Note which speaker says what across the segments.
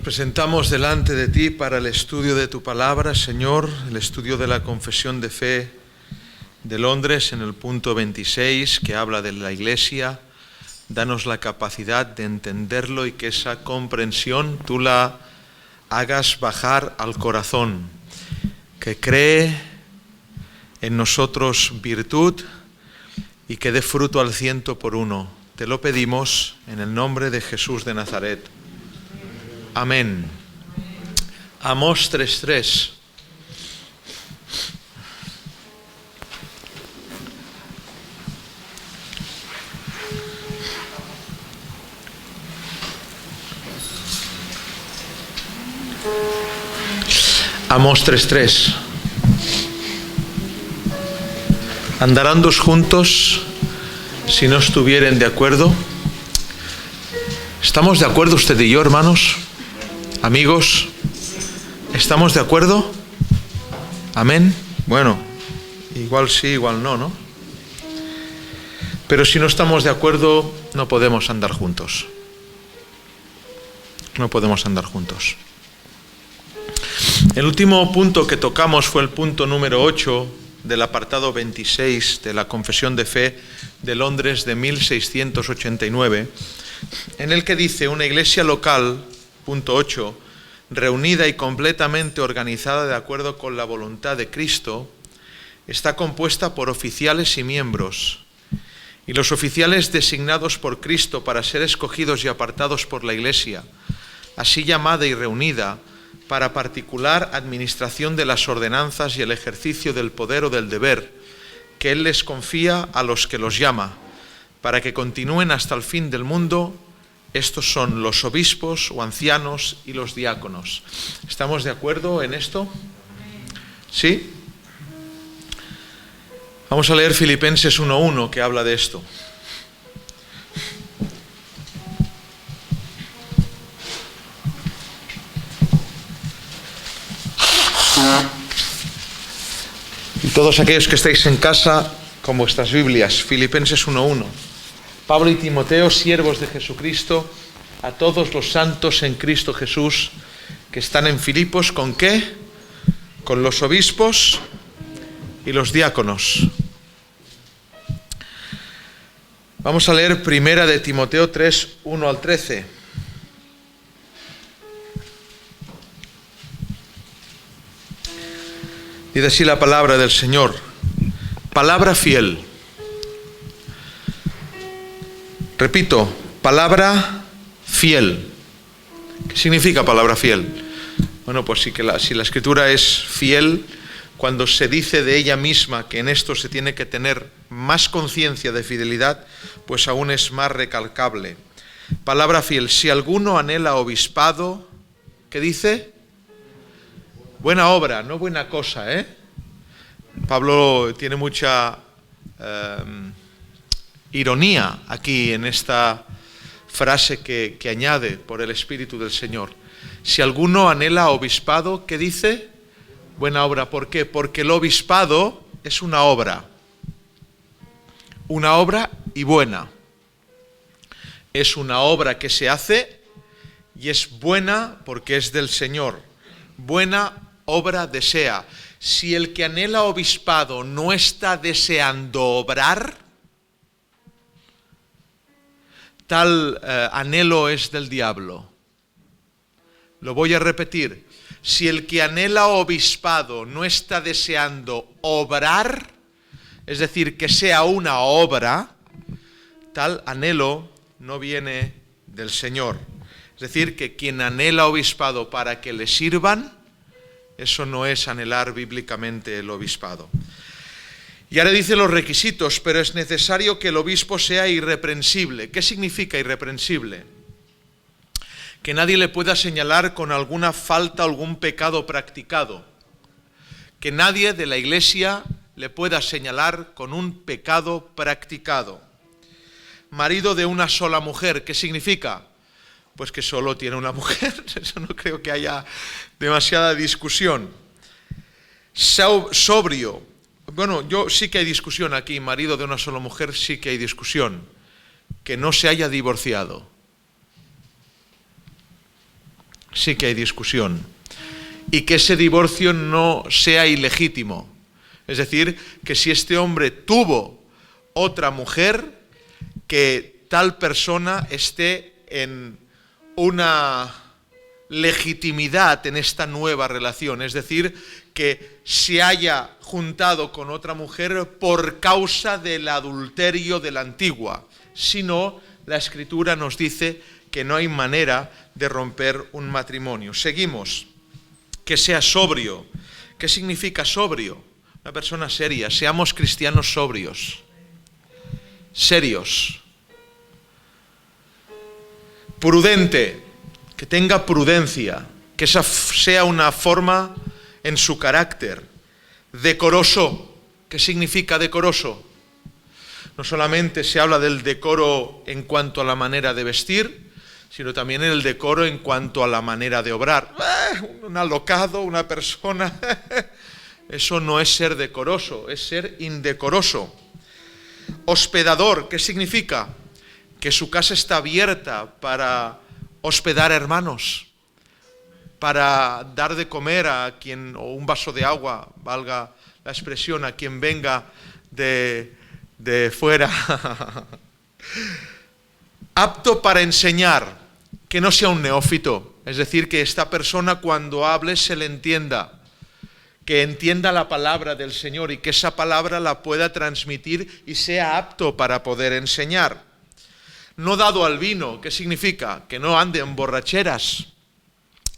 Speaker 1: presentamos delante de ti para el estudio de tu palabra, Señor, el estudio de la Confesión de Fe de Londres en el punto 26, que habla de la Iglesia. Danos la capacidad de entenderlo y que esa comprensión tú la hagas bajar al corazón, que cree en nosotros virtud y que dé fruto al 100%. Te lo pedimos en el nombre de Jesús de Nazaret. Amén. Amós 3:3. Amós 3:3. ¿Andarán dos juntos si no estuvieren de acuerdo? ¿Estamos de acuerdo usted y yo, hermanos? Amigos, ¿estamos de acuerdo? Amén. Bueno, igual sí, igual no, ¿no? Pero si no estamos de acuerdo, no podemos andar juntos. No podemos andar juntos. El último punto que tocamos fue el punto número 8 del apartado 26 de la Confesión de Fe de Londres de 1689, en el que dice: una iglesia local, punto 8, reunida y completamente organizada de acuerdo con la voluntad de Cristo, está compuesta por oficiales y miembros, y los oficiales designados por Cristo para ser escogidos y apartados por la Iglesia, así llamada y reunida, para particular administración de las ordenanzas y el ejercicio del poder o del deber que Él les confía a los que los llama, para que continúen hasta el fin del mundo. Estos son los obispos o ancianos y los diáconos. ¿Estamos de acuerdo en esto? ¿Sí? Vamos a leer Filipenses 1:1, que habla de esto. Y todos aquellos que estáis en casa, con vuestras Biblias, Filipenses 1:1. Pablo y Timoteo, siervos de Jesucristo, a todos los santos en Cristo Jesús, que están en Filipos, ¿con qué? Con los obispos y los diáconos. Vamos a leer primera de Timoteo 3:1 al 13. Dice así la palabra del Señor: palabra fiel. Repito, palabra fiel. ¿Qué significa palabra fiel? Bueno, pues si la Escritura es fiel, cuando se dice de ella misma que en esto se tiene que tener más conciencia de fidelidad, pues aún es más recalcable. Palabra fiel. Si alguno anhela obispado, ¿qué dice? Buena obra, no buena cosa, ¿eh? Pablo tiene mucha ironía aquí en esta frase que añade por el Espíritu del Señor. Si alguno anhela obispado, ¿qué dice? Buena obra. ¿Por qué? Porque el obispado es una obra y buena. Es una obra que se hace y es buena porque es del Señor. Buena obra desea. Si el que anhela obispado no está deseando obrar, tal anhelo es del diablo. Lo voy a repetir. Si el que anhela obispado no está deseando obrar, es decir, que sea una obra, tal anhelo no viene del Señor. Es decir, que quien anhela obispado para que le sirvan, eso no es anhelar bíblicamente el obispado. Y ahora dice los requisitos: pero es necesario que el obispo sea irreprensible. ¿Qué significa irreprensible? Que nadie le pueda señalar con alguna falta, algún pecado practicado. Que nadie de la Iglesia le pueda señalar con un pecado practicado. Marido de una sola mujer. ¿Qué significa? Pues que solo tiene una mujer. Eso no creo que haya demasiada discusión. Sobrio. Bueno, sí que hay discusión aquí. Marido de una sola mujer, sí que hay discusión. Que no se haya divorciado. sí que hay discusión. Y que ese divorcio no sea ilegítimo. Es decir, que si este hombre tuvo otra mujer, que tal persona esté en una legitimidad en esta nueva relación. Es decir, que se haya juntado con otra mujer por causa del adulterio de la antigua. Si no, la Escritura nos dice que no hay manera de romper un matrimonio. Seguimos. Que sea sobrio. ¿Qué significa sobrio? Una persona seria. Seamos cristianos sobrios. Serios. Prudente. Que tenga prudencia. Que esa sea una forma en su carácter. Decoroso. ¿Qué significa decoroso? No solamente se habla del decoro en cuanto a la manera de vestir, sino también el decoro en cuanto a la manera de obrar. Un alocado, una persona, eso no es ser decoroso, es ser indecoroso. Hospedador, ¿qué significa? Que su casa está abierta para hospedar hermanos, para dar de comer a quien, o un vaso de agua, valga la expresión, a quien venga de fuera. Apto para enseñar, que no sea un neófito, es decir, que esta persona cuando hable se le entienda, que entienda la palabra del Señor y que esa palabra la pueda transmitir y sea apto para poder enseñar. No dado al vino, ¿qué significa? Que no ande en borracheras,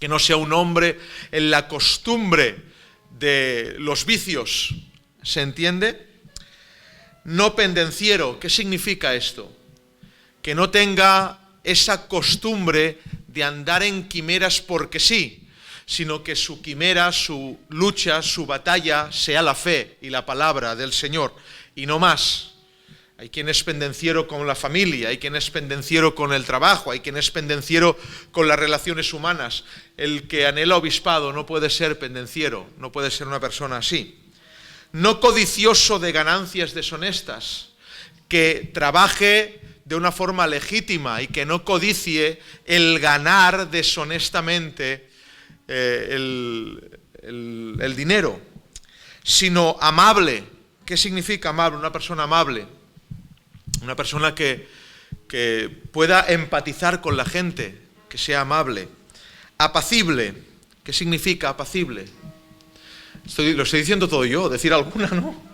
Speaker 1: que no sea un hombre en la costumbre de los vicios, ¿se entiende? No pendenciero, ¿qué significa esto? Que no tenga esa costumbre de andar en quimeras porque sí, sino que su quimera, su lucha, su batalla sea la fe y la palabra del Señor, y no más. Hay quien es pendenciero con la familia, hay quien es pendenciero con el trabajo, hay quien es pendenciero con las relaciones humanas. El que anhela obispado no puede ser pendenciero, no puede ser una persona así. No codicioso de ganancias deshonestas, que trabaje de una forma legítima y que no codicie el ganar deshonestamente el dinero, sino amable. ¿Qué significa amable? Una persona amable, una persona que pueda empatizar con la gente, que sea amable. Apacible. ¿Qué significa apacible? Lo estoy diciendo todo yo, decir alguna, ¿no?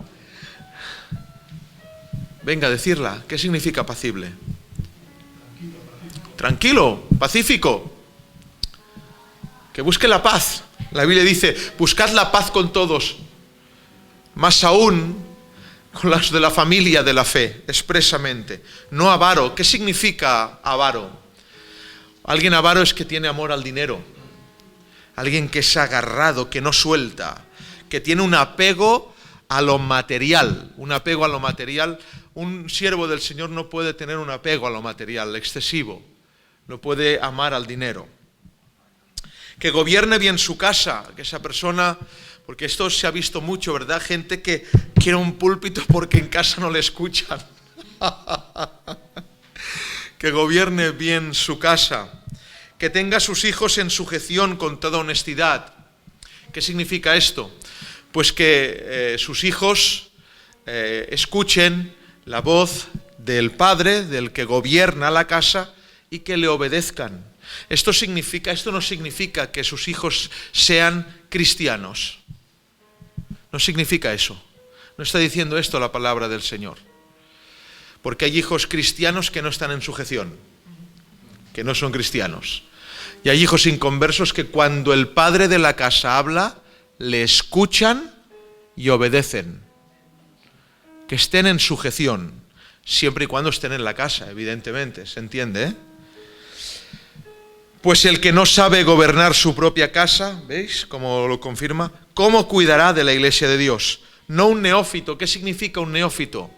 Speaker 1: Venga, decirla. ¿Qué significa apacible? Tranquilo, pacífico. Que busque la paz. La Biblia dice, buscad la paz con todos, más aún con las de la familia de la fe, expresamente. No avaro. ¿Qué significa avaro? Alguien avaro es que tiene amor al dinero. Alguien que es agarrado, que no suelta, que tiene un apego a lo material. Un apego a lo material. Un siervo del Señor no puede tener un apego a lo material excesivo. No puede amar al dinero. Que gobierne bien su casa, que esa persona, porque esto se ha visto mucho, ¿verdad? Gente que quiere un púlpito porque en casa no le escuchan. Que gobierne bien su casa. Que tenga a sus hijos en sujeción con toda honestidad. ¿Qué significa esto? Pues que sus hijos escuchen la voz del padre, del que gobierna la casa, y que le obedezcan. Esto no significa que sus hijos sean cristianos. No significa eso. No está diciendo esto la palabra del Señor. Porque hay hijos cristianos que no están en sujeción, que no son cristianos. Y hay hijos inconversos que cuando el padre de la casa habla, le escuchan y obedecen. Que estén en sujeción, siempre y cuando estén en la casa, evidentemente, ¿se entiende? Pues el que no sabe gobernar su propia casa, ¿veis cómo lo confirma? ¿Cómo cuidará de la iglesia de Dios? No un neófito. ¿Qué significa un neófito?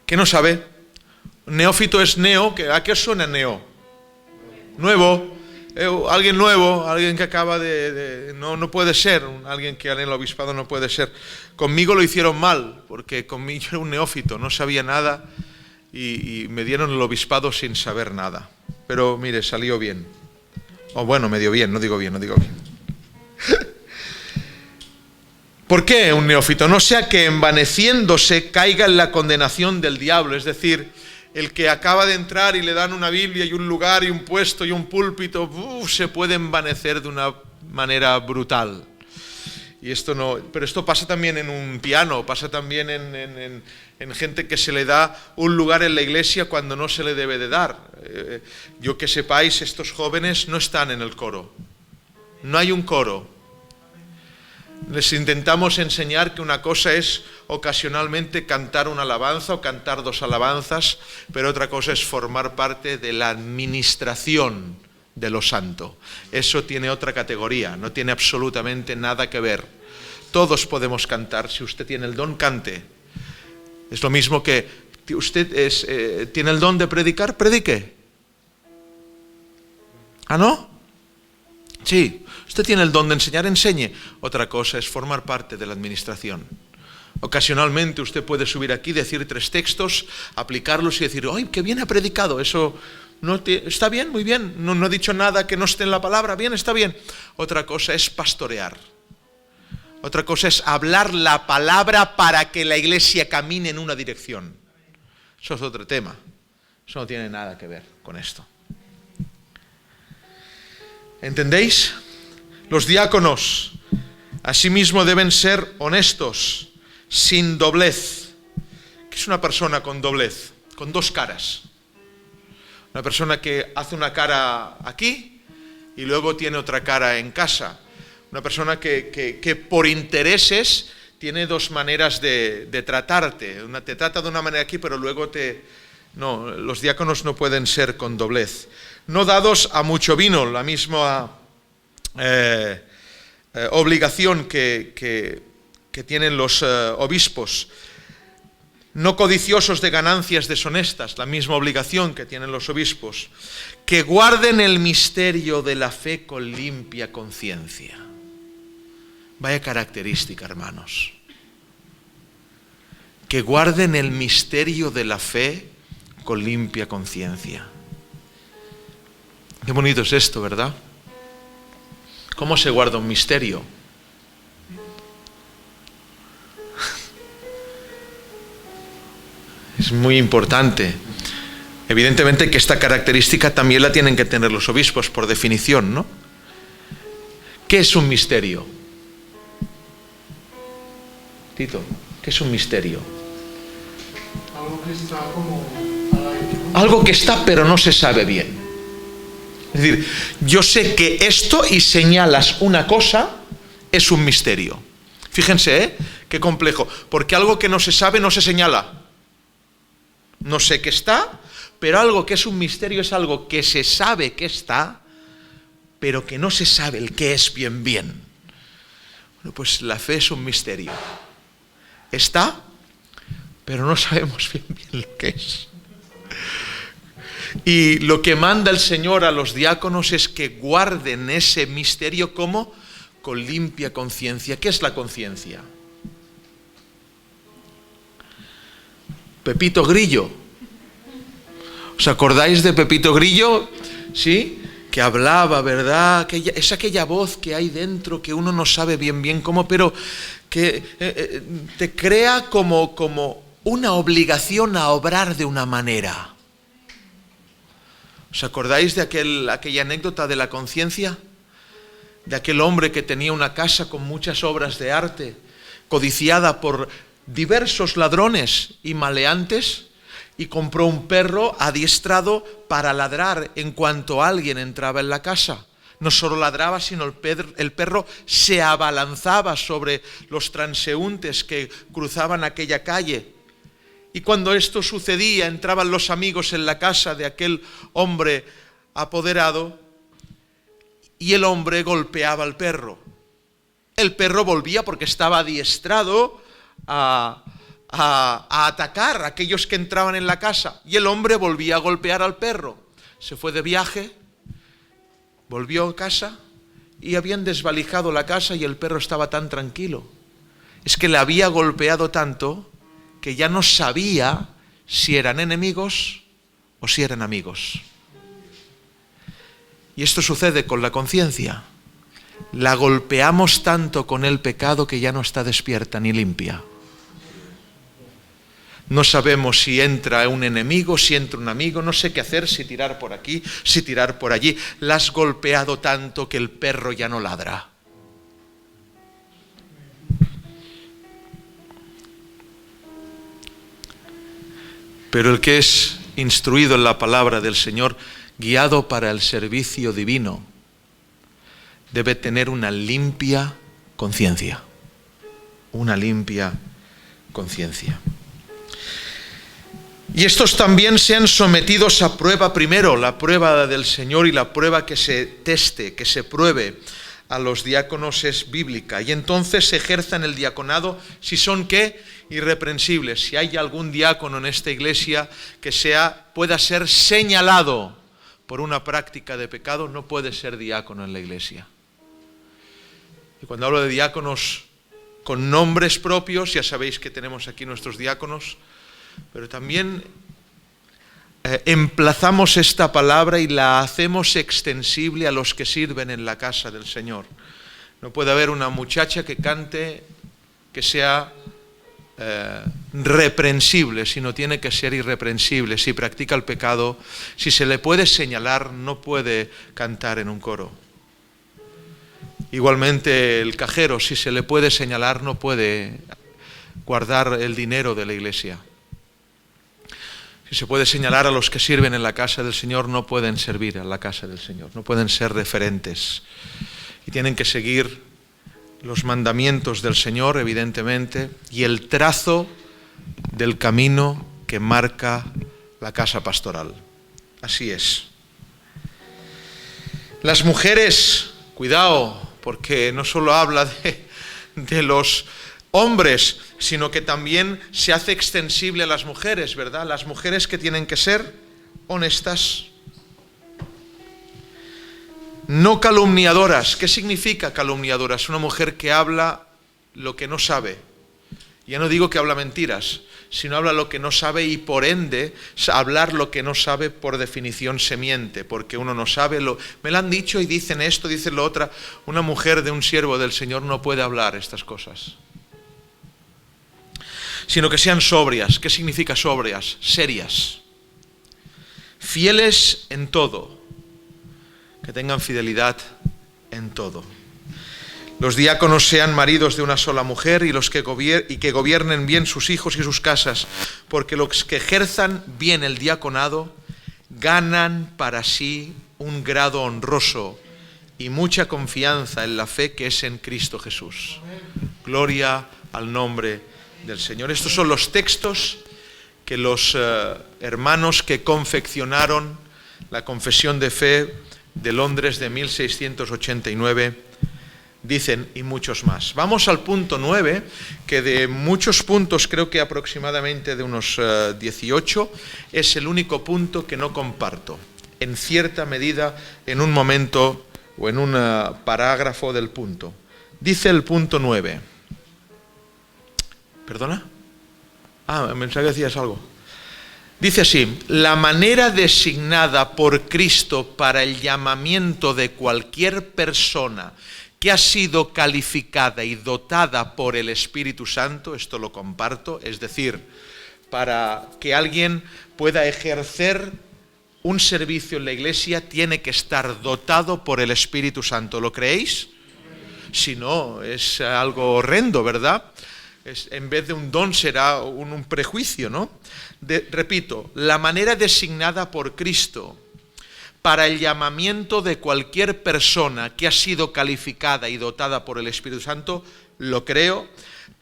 Speaker 1: ¿Qué no sabe? Neófito es neo. ¿A qué os suena neo? Nuevo. Alguien nuevo, alguien que acaba no puede ser, alguien que anhela obispado no puede ser. Conmigo lo hicieron mal, porque conmigo yo era un neófito, no sabía nada y me dieron el obispado sin saber nada. pero mire, salió bien. O bueno, medio bien, no digo bien. ¿Por qué un neófito? No sea que envaneciéndose caiga en la condenación del diablo, es decir, el que acaba de entrar y le dan una Biblia y un lugar y un puesto y un púlpito, se puede envanecer de una manera brutal. Y esto no, pero esto pasa también en un piano, pasa también en gente que se le da un lugar en la iglesia cuando no se le debe de dar. Yo que sepáis, estos jóvenes no están en el coro, no hay un coro. Les intentamos enseñar que una cosa es ocasionalmente cantar una alabanza o cantar 2 alabanzas, pero otra cosa es formar parte de la administración de lo santo. Eso tiene otra categoría, no tiene absolutamente nada que ver. Todos podemos cantar, si usted tiene el don, cante. Es lo mismo que usted tiene el don de predicar, predique. ¿Ah, no? Sí. Usted tiene el don de enseñar, enseñe. Otra cosa es formar parte de la administración. Ocasionalmente usted puede subir aquí, decir 3 textos, aplicarlos y decir, ¡ay, qué bien ha predicado! Eso no está bien, muy bien. No he dicho nada que no esté en la palabra, bien, está bien. Otra cosa es pastorear. Otra cosa es hablar la palabra para que la iglesia camine en una dirección. Eso es otro tema. Eso no tiene nada que ver con esto. ¿Entendéis? Los diáconos, asimismo, deben ser honestos, sin doblez. ¿Qué es una persona con doblez? Con 2 caras. Una persona que hace una cara aquí y luego tiene otra cara en casa. Una persona que por intereses tiene 2 maneras de tratarte. Te trata de una manera aquí, pero luego No, los diáconos no pueden ser con doblez. No dados a mucho vino, la misma obligación que tienen los obispos. No codiciosos de ganancias deshonestas, la misma obligación que tienen los obispos. Que guarden el misterio de la fe con limpia conciencia. Vaya característica, hermanos. Que guarden el misterio de la fe con limpia conciencia. Qué bonito es esto, ¿verdad? ¿Cómo se guarda un misterio? Es muy importante. Evidentemente que esta característica también la tienen que tener los obispos, por definición, ¿no? ¿Qué es un misterio? Tito, ¿qué es un misterio?
Speaker 2: Algo que está como...
Speaker 1: Algo que está pero no se sabe bien. Es decir, yo sé que esto y señalas una cosa es un misterio. Fíjense, qué complejo. Porque algo que no se sabe no se señala. No sé qué está, pero algo que es un misterio es algo que se sabe que está, pero que no se sabe el qué es bien. Bueno, pues la fe es un misterio. Está, pero no sabemos bien lo que es. Y lo que manda el Señor a los diáconos es que guarden ese misterio como con limpia conciencia. ¿Qué es la conciencia? Pepito Grillo. ¿Os acordáis de Pepito Grillo? ¿Sí? Que hablaba, ¿verdad? Es aquella voz que hay dentro que uno no sabe bien cómo, pero que te crea como una obligación a obrar de una manera. ¿Os acordáis de aquella anécdota de la conciencia? De aquel hombre que tenía una casa con muchas obras de arte, codiciada por diversos ladrones y maleantes, y compró un perro adiestrado para ladrar en cuanto alguien entraba en la casa. No solo ladraba, sino el perro se abalanzaba sobre los transeúntes que cruzaban aquella calle. Y cuando esto sucedía, entraban los amigos en la casa de aquel hombre apoderado y el hombre golpeaba al perro. El perro volvía porque estaba adiestrado a atacar a aquellos que entraban en la casa, y el hombre volvía a golpear al perro. Se fue de viaje, volvió a casa y habían desvalijado la casa y el perro estaba tan tranquilo. Es que le había golpeado tanto que ya no sabía si eran enemigos o si eran amigos. Y esto sucede con la conciencia. La golpeamos tanto con el pecado que ya no está despierta ni limpia. No sabemos si entra un enemigo, si entra un amigo, no sé qué hacer, si tirar por aquí, si tirar por allí. La has golpeado tanto que el perro ya no ladra. Pero el que es instruido en la palabra del Señor, guiado para el servicio divino, debe tener una limpia conciencia. Una limpia conciencia. Y estos también sean sometidos a prueba primero, la prueba del Señor y la prueba que se teste, que se pruebe a los diáconos es bíblica. Y entonces se ejerzan el diaconado si son ¿qué? Irreprensibles. Si hay algún diácono en esta iglesia que pueda ser señalado por una práctica de pecado, no puede ser diácono en la iglesia. Y cuando hablo de diáconos con nombres propios, ya sabéis que tenemos aquí nuestros diáconos, pero también emplazamos esta palabra y la hacemos extensible a los que sirven en la casa del Señor. No puede haber una muchacha que cante que sea reprensible, sino tiene que ser irreprensible. Si practica el pecado, si se le puede señalar, no puede cantar en un coro. Igualmente el cajero, si se le puede señalar, no puede guardar el dinero de la iglesia. Si se puede señalar a los que sirven en la casa del Señor, no pueden servir en la casa del Señor, no pueden ser referentes. Y tienen que seguir los mandamientos del Señor, evidentemente, y el trazo del camino que marca la casa pastoral. Así es. Las mujeres, cuidado, porque no solo habla de los hombres, sino que también se hace extensible a las mujeres, ¿verdad? Las mujeres que tienen que ser honestas, no calumniadoras. ¿Qué significa calumniadoras? Una mujer que habla lo que no sabe. Ya no digo que habla mentiras, sino habla lo que no sabe y por ende hablar lo que no sabe por definición se miente, porque uno no sabe, me lo han dicho y dicen esto, dicen lo otro. Una mujer de un siervo del Señor no puede hablar estas cosas, sino que sean sobrias. ¿Qué significa sobrias? Serias, fieles en todo, que tengan fidelidad en todo. Los diáconos sean maridos de una sola mujer y que gobiernen bien sus hijos y sus casas, porque los que ejerzan bien el diaconado ganan para sí un grado honroso y mucha confianza en la fe que es en Cristo Jesús. Gloria al nombre del Señor. Estos son los textos que los hermanos que confeccionaron la Confesión de Fe de Londres de 1689 dicen, y muchos más. Vamos al punto 9, que de muchos puntos, creo que aproximadamente de unos 18, es el único punto que no comparto, en cierta medida, en un momento o en un parágrafo del punto. Dice el punto 9. ¿Perdona? Pensaba que decías algo. Dice así: la manera designada por Cristo para el llamamiento de cualquier persona que ha sido calificada y dotada por el Espíritu Santo, esto lo comparto, es decir, para que alguien pueda ejercer un servicio en la iglesia tiene que estar dotado por el Espíritu Santo. ¿Lo creéis? Si no, es algo horrendo, ¿verdad? En vez de un don será un prejuicio, ¿no? Repito, la manera designada por Cristo para el llamamiento de cualquier persona que ha sido calificada y dotada por el Espíritu Santo, lo creo,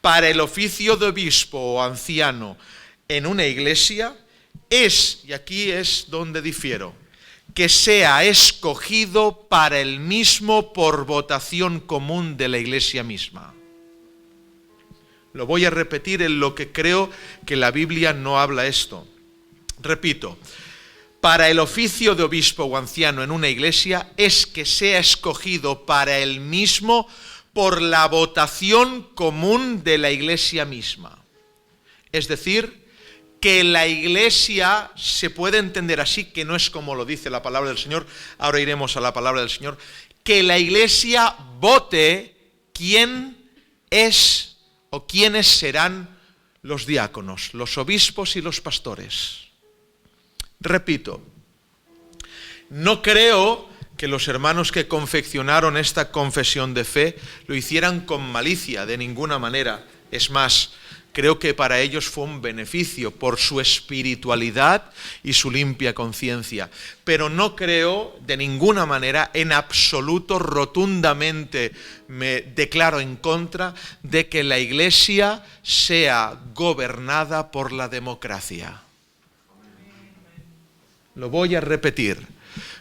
Speaker 1: para el oficio de obispo o anciano en una iglesia es, y aquí es donde difiero, que sea escogido para el mismo por votación común de la iglesia misma. Lo voy a repetir en lo que creo que la Biblia no habla esto. Repito, para el oficio de obispo o anciano en una iglesia es que sea escogido para él mismo por la votación común de la iglesia misma. Es decir, que la iglesia se puede entender así, que no es como lo dice la palabra del Señor, ahora iremos a la palabra del Señor, que la iglesia vote quién es o quiénes serán los diáconos, los obispos y los pastores. Repito, no creo que los hermanos que confeccionaron esta confesión de fe lo hicieran con malicia, de ninguna manera. Es más, creo que para ellos fue un beneficio por su espiritualidad y su limpia conciencia. Pero no creo de ninguna manera, en absoluto, rotundamente me declaro en contra de que la Iglesia sea gobernada por la democracia. Lo voy a repetir.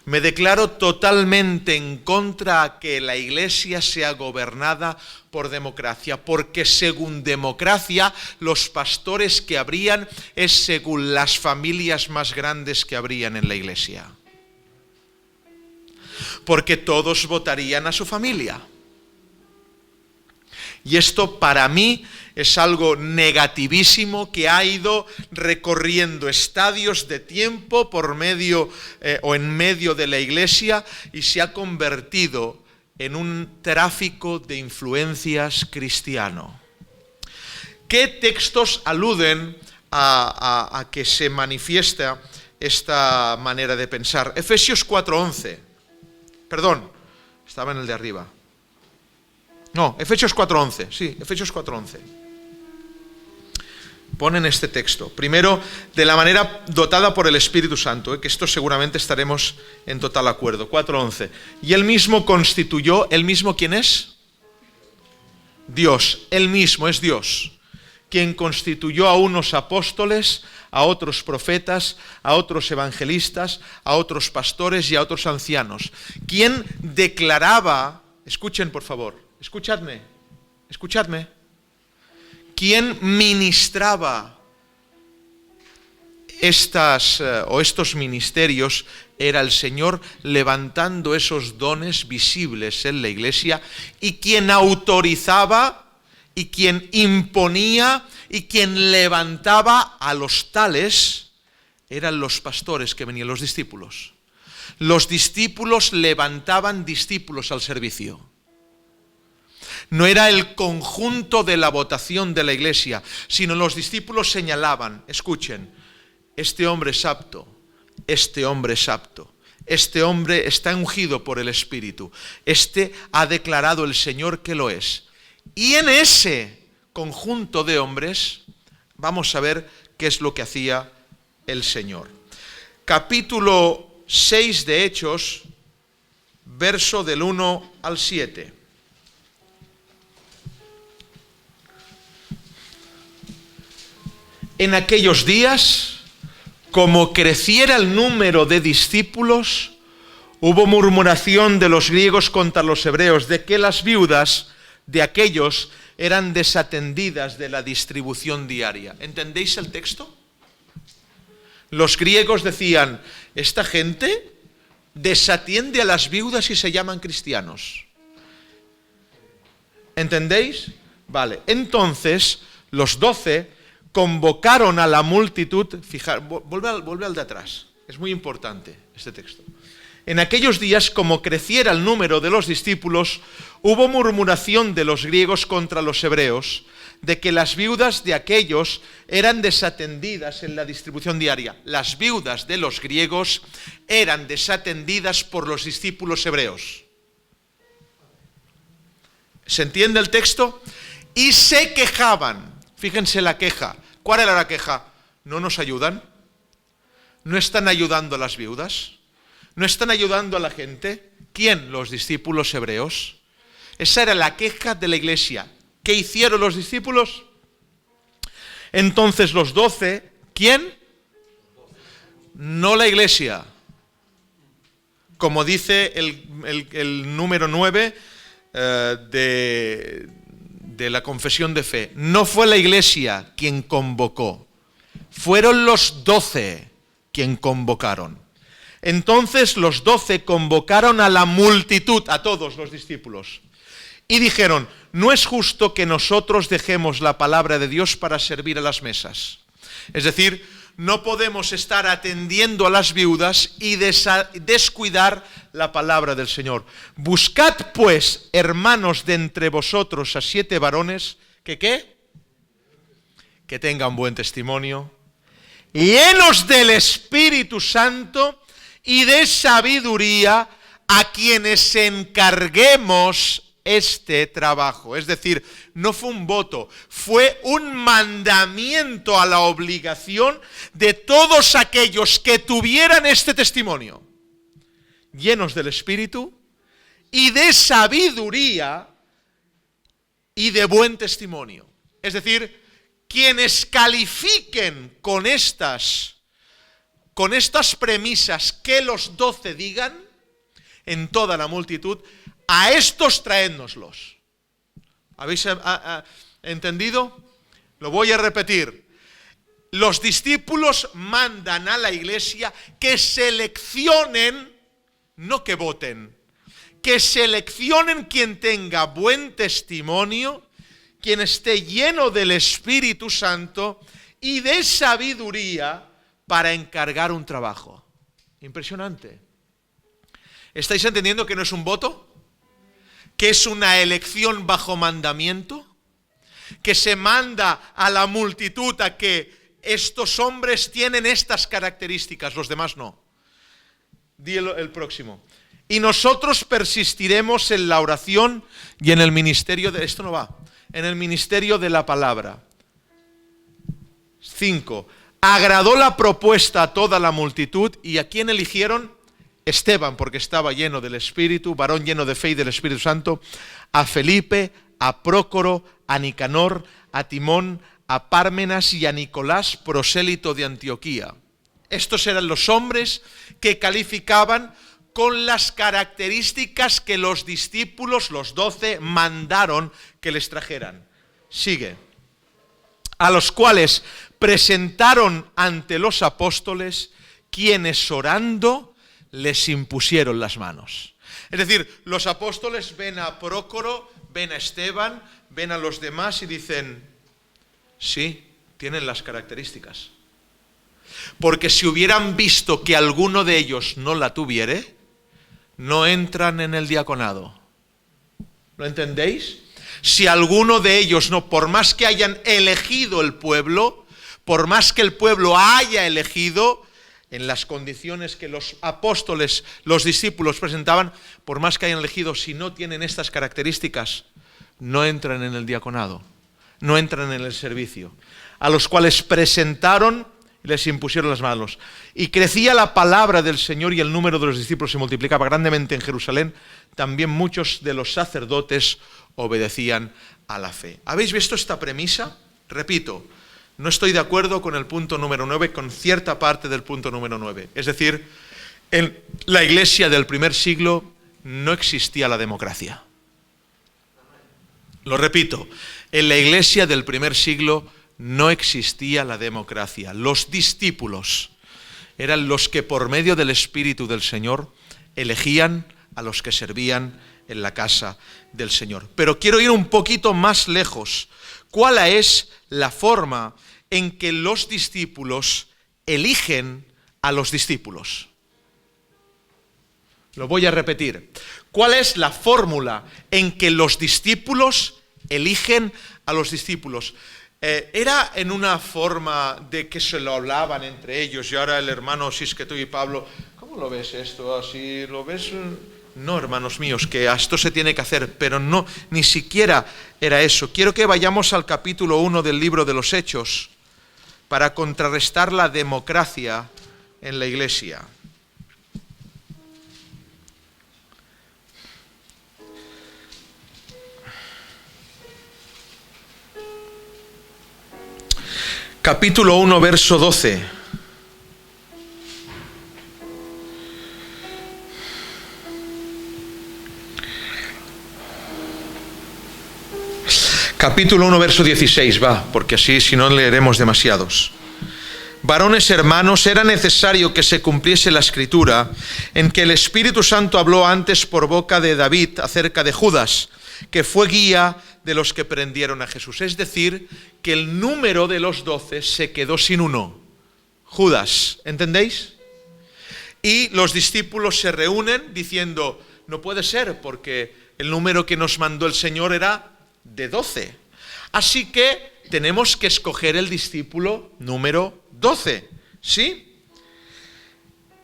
Speaker 1: Me declaro totalmente en contra de que la Iglesia sea gobernada por democracia, porque según democracia los pastores que habrían es según las familias más grandes que habrían en la Iglesia. Porque todos votarían a su familia. Y esto para mí es algo negativísimo que ha ido recorriendo estadios de tiempo por medio o en medio de la Iglesia y se ha convertido en un tráfico de influencias cristiano. ¿Qué textos aluden a que se manifiesta esta manera de pensar? Efesios 4:11. Perdón, estaba en el de arriba. No, Efesios 4:11. Sí, Efesios 4:11. Ponen este texto. Primero, de la manera dotada por el Espíritu Santo, que esto seguramente estaremos en total acuerdo. 4:11. Y él mismo constituyó, ¿él mismo quién es? Dios, él mismo es Dios, quien constituyó a unos apóstoles, a otros profetas, a otros evangelistas, a otros pastores y a otros ancianos. Quien declaraba, escuchen por favor, escuchadme. ¿Quién ministraba estos ministerios? Era el Señor levantando esos dones visibles en la Iglesia, y quien autorizaba y quien imponía y quien levantaba a los tales eran los pastores que venían, los discípulos. Los discípulos levantaban discípulos al servicio. No era el conjunto de la votación de la Iglesia, sino los discípulos señalaban, escuchen, este hombre es apto, este hombre es apto, este hombre está ungido por el Espíritu, este ha declarado el Señor que lo es. Y en ese conjunto de hombres vamos a ver qué es lo que hacía el Señor. Capítulo 6 de Hechos, verso del 1 al 7. En aquellos días, como creciera el número de discípulos, hubo murmuración de los griegos contra los hebreos, de que las viudas de aquellos eran desatendidas de la distribución diaria. ¿Entendéis el texto? Los griegos decían, esta gente desatiende a las viudas y se llaman cristianos. ¿Entendéis? Vale, entonces los 12 convocaron a la multitud. Fijar, vuelve al de atrás, es muy importante este texto. En aquellos días, como creciera el número de los discípulos, hubo murmuración de los griegos contra los hebreos, de que las viudas de aquellos eran desatendidas en la distribución diaria. Las viudas de los griegos eran desatendidas por los discípulos hebreos. ¿Se entiende el texto? Y se quejaban. Fíjense la queja. ¿Cuál era la queja? ¿No nos ayudan? ¿No están ayudando a las viudas? ¿No están ayudando a la gente? ¿Quién? Los discípulos hebreos. Esa era la queja de la Iglesia. ¿Qué hicieron los discípulos? Entonces los 12, ¿quién? No la Iglesia. Como dice el número 9 de la confesión de fe. No fue la Iglesia quien convocó. Fueron los 12 quien convocaron. Entonces los 12 convocaron a la multitud, a todos los discípulos, y dijeron, no es justo que nosotros dejemos la palabra de Dios para servir a las mesas. Es decir, no podemos estar atendiendo a las viudas y descuidar la palabra del Señor. Buscad pues, hermanos, de entre vosotros a 7 varones, que tengan buen testimonio, llenos del Espíritu Santo y de sabiduría, a quienes encarguemos este trabajo. Es decir, no fue un voto, fue un mandamiento a la obligación de todos aquellos que tuvieran este testimonio, llenos del Espíritu y de sabiduría y de buen testimonio. Es decir, quienes califiquen con estas premisas que los 12 digan en toda la multitud, a estos traédnoslos. ¿Habéis entendido? Lo voy a repetir. Los discípulos mandan a la iglesia que seleccionen, no que voten, que seleccionen quien tenga buen testimonio, quien esté lleno del Espíritu Santo y de sabiduría para encargar un trabajo. Impresionante. ¿Estáis entendiendo que no es un voto? ¿Que es una elección bajo mandamiento? ¿Que se manda a la multitud a que estos hombres tienen estas características, los demás no? Di el próximo. Y nosotros persistiremos en la oración y en el ministerio de... Esto no va. En el ministerio de la palabra. 5. Agradó la propuesta a toda la multitud. ¿Y a quién eligieron? Esteban, porque estaba lleno del Espíritu, varón lleno de fe y del Espíritu Santo. A Felipe, a Prócoro, a Nicanor, a Timón, a Pármenas y a Nicolás, prosélito de Antioquía. Estos eran los hombres que calificaban con las características que los discípulos, los 12, mandaron que les trajeran. Sigue. A los cuales presentaron ante los apóstoles, quienes orando les impusieron las manos. Es decir, los apóstoles ven a Prócoro, ven a Esteban, ven a los demás y dicen, sí, tienen las características. Porque si hubieran visto que alguno de ellos no la tuviere, no entran en el diaconado. ¿Lo entendéis? Si alguno de ellos no, por más que hayan elegido el pueblo, por más que el pueblo haya elegido, en las condiciones que los apóstoles, los discípulos presentaban, por más que hayan elegido, si no tienen estas características, no entran en el diaconado, no entran en el servicio. A los cuales presentaron y les impusieron las manos. Y crecía la palabra del Señor y el número de los discípulos se multiplicaba grandemente en Jerusalén. También muchos de los sacerdotes obedecían a la fe. ¿Habéis visto esta premisa? Repito, no estoy de acuerdo con el punto número 9, con cierta parte del punto número 9. Es decir, en la iglesia del primer siglo no existía la democracia. Lo repito, en la iglesia del primer siglo no existía la democracia. Los discípulos eran los que por medio del Espíritu del Señor elegían a los que servían en la casa del Señor. Pero quiero ir un poquito más lejos. ¿Cuál es la forma en que los discípulos eligen a los discípulos? Lo voy a repetir. ¿Cuál es la fórmula en que los discípulos eligen a los discípulos? Era en una forma de que se lo hablaban entre ellos y ahora el hermano Sisquetu y Pablo, ¿cómo lo ves esto? ¿Así lo ves? No, hermanos míos, que esto se tiene que hacer, pero no, ni siquiera era eso. Quiero que vayamos al capítulo 1 del libro de los Hechos para contrarrestar la democracia en la iglesia. Capítulo 1, verso 12. Capítulo 1, verso 16, va, porque así si no leeremos demasiados. Varones hermanos, era necesario que se cumpliese la escritura en que el Espíritu Santo habló antes por boca de David acerca de Judas, que fue guía de los que prendieron a Jesús. Es decir, que el número de los 12 se quedó sin uno, Judas, ¿entendéis? Y los discípulos se reúnen diciendo, no puede ser porque el número que nos mandó el Señor era de 12. Así que tenemos que escoger el discípulo número 12, ¿sí?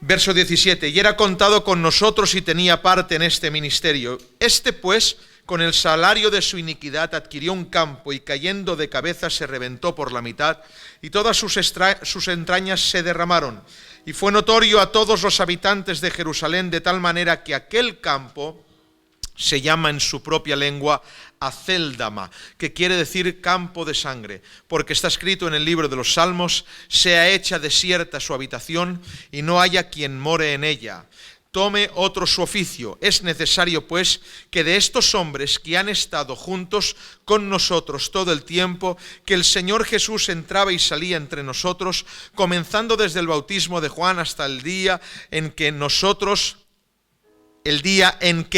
Speaker 1: Verso 17, y era contado con nosotros y tenía parte en este ministerio. Este pues, con el salario de su iniquidad, adquirió un campo y cayendo de cabeza se reventó por la mitad y todas sus entrañas se derramaron. Y fue notorio a todos los habitantes de Jerusalén de tal manera que aquel campo se llama en su propia lengua Acéldama, que quiere decir campo de sangre, porque está escrito en el libro de los Salmos, sea hecha desierta su habitación y no haya quien more en ella. Tome otro su oficio. Es necesario, pues, que de estos hombres que han estado juntos con nosotros todo el tiempo, que el Señor Jesús entraba y salía entre nosotros, comenzando desde el bautismo de Juan hasta el día en que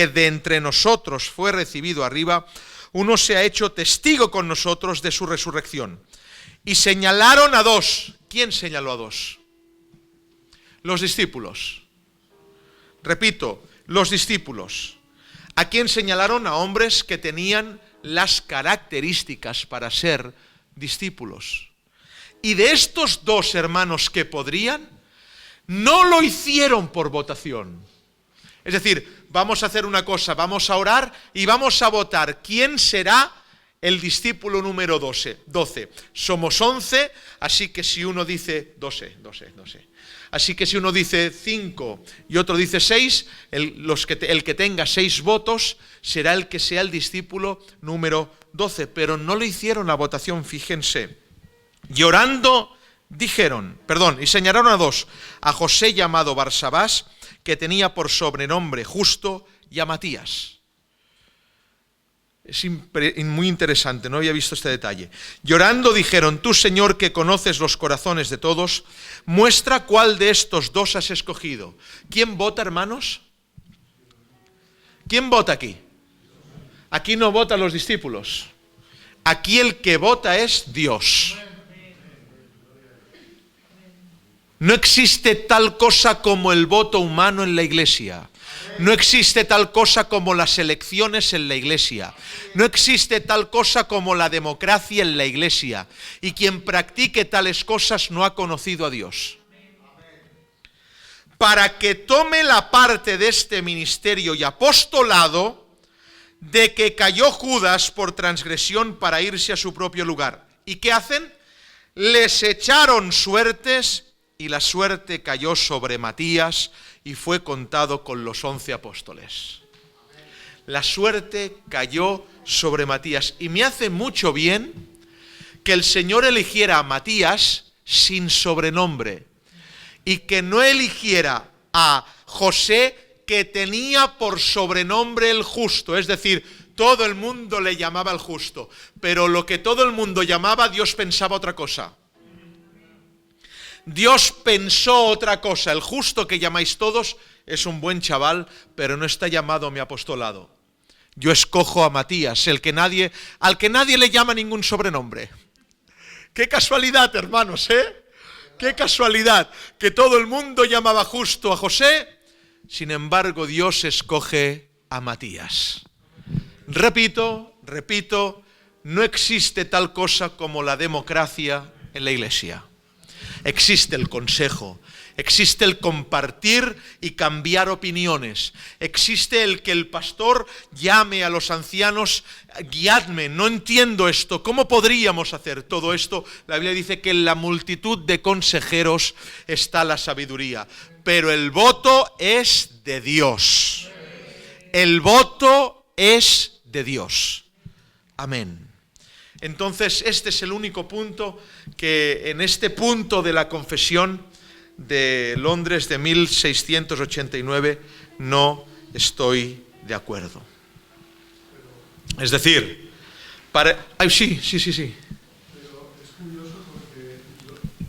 Speaker 1: de entre nosotros fue recibido arriba, uno se ha hecho testigo con nosotros de su resurrección. Y señalaron a 2. ¿Quién señaló a 2? Los discípulos. Repito, los discípulos. ¿A quién señalaron? A hombres que tenían las características para ser discípulos. Y de estos 2 hermanos que podrían, no lo hicieron por votación. Es decir, vamos a hacer una cosa, vamos a orar y vamos a votar quién será el discípulo número 12. Somos 11, así que si uno dice 12. Así que si uno dice 5 y otro dice 6, el que tenga 6 votos será el que sea el discípulo número 12. Pero no le hicieron la votación, fíjense. Y orando y señalaron a 2, a José llamado Barsabás, que tenía por sobrenombre Justo, y a Matías. Es muy interesante, no había visto este detalle. Llorando dijeron, tú, Señor, que conoces los corazones de todos, muestra cuál de estos 2 has escogido. ¿Quién vota, hermanos? ¿Quién vota aquí? Aquí no votan los discípulos. Aquí el que vota es Dios. No existe tal cosa como el voto humano en la iglesia. No existe tal cosa como las elecciones en la iglesia. No existe tal cosa como la democracia en la iglesia. Y quien practique tales cosas no ha conocido a Dios. Para que tome la parte de este ministerio y apostolado de que cayó Judas por transgresión para irse a su propio lugar. ¿Y qué hacen? Les echaron suertes y la suerte cayó sobre Matías y fue contado con los 11 apóstoles. La suerte cayó sobre Matías. Y me hace mucho bien que el Señor eligiera a Matías sin sobrenombre y que no eligiera a José, que tenía por sobrenombre el justo. Es decir, todo el mundo le llamaba el justo, pero lo que todo el mundo llamaba, Dios pensaba otra cosa. Dios pensó otra cosa. El justo que llamáis todos es un buen chaval, pero no está llamado a mi apostolado. Yo escojo a Matías, al que nadie le llama ningún sobrenombre. Qué casualidad, hermanos, ¿eh? Qué casualidad que todo el mundo llamaba justo a José, sin embargo Dios escoge a Matías. Repito, no existe tal cosa como la democracia en la iglesia. Existe el consejo, existe el compartir y cambiar opiniones, existe el que el pastor llame a los ancianos, guiadme, no entiendo esto, ¿cómo podríamos hacer todo esto? La Biblia dice que en la multitud de consejeros está la sabiduría, pero el voto es de Dios. El voto es de Dios. Amén. Entonces, este es el único punto que en este punto de la confesión de Londres de 1689 no estoy de acuerdo. Es decir, sí.
Speaker 2: Pero es curioso porque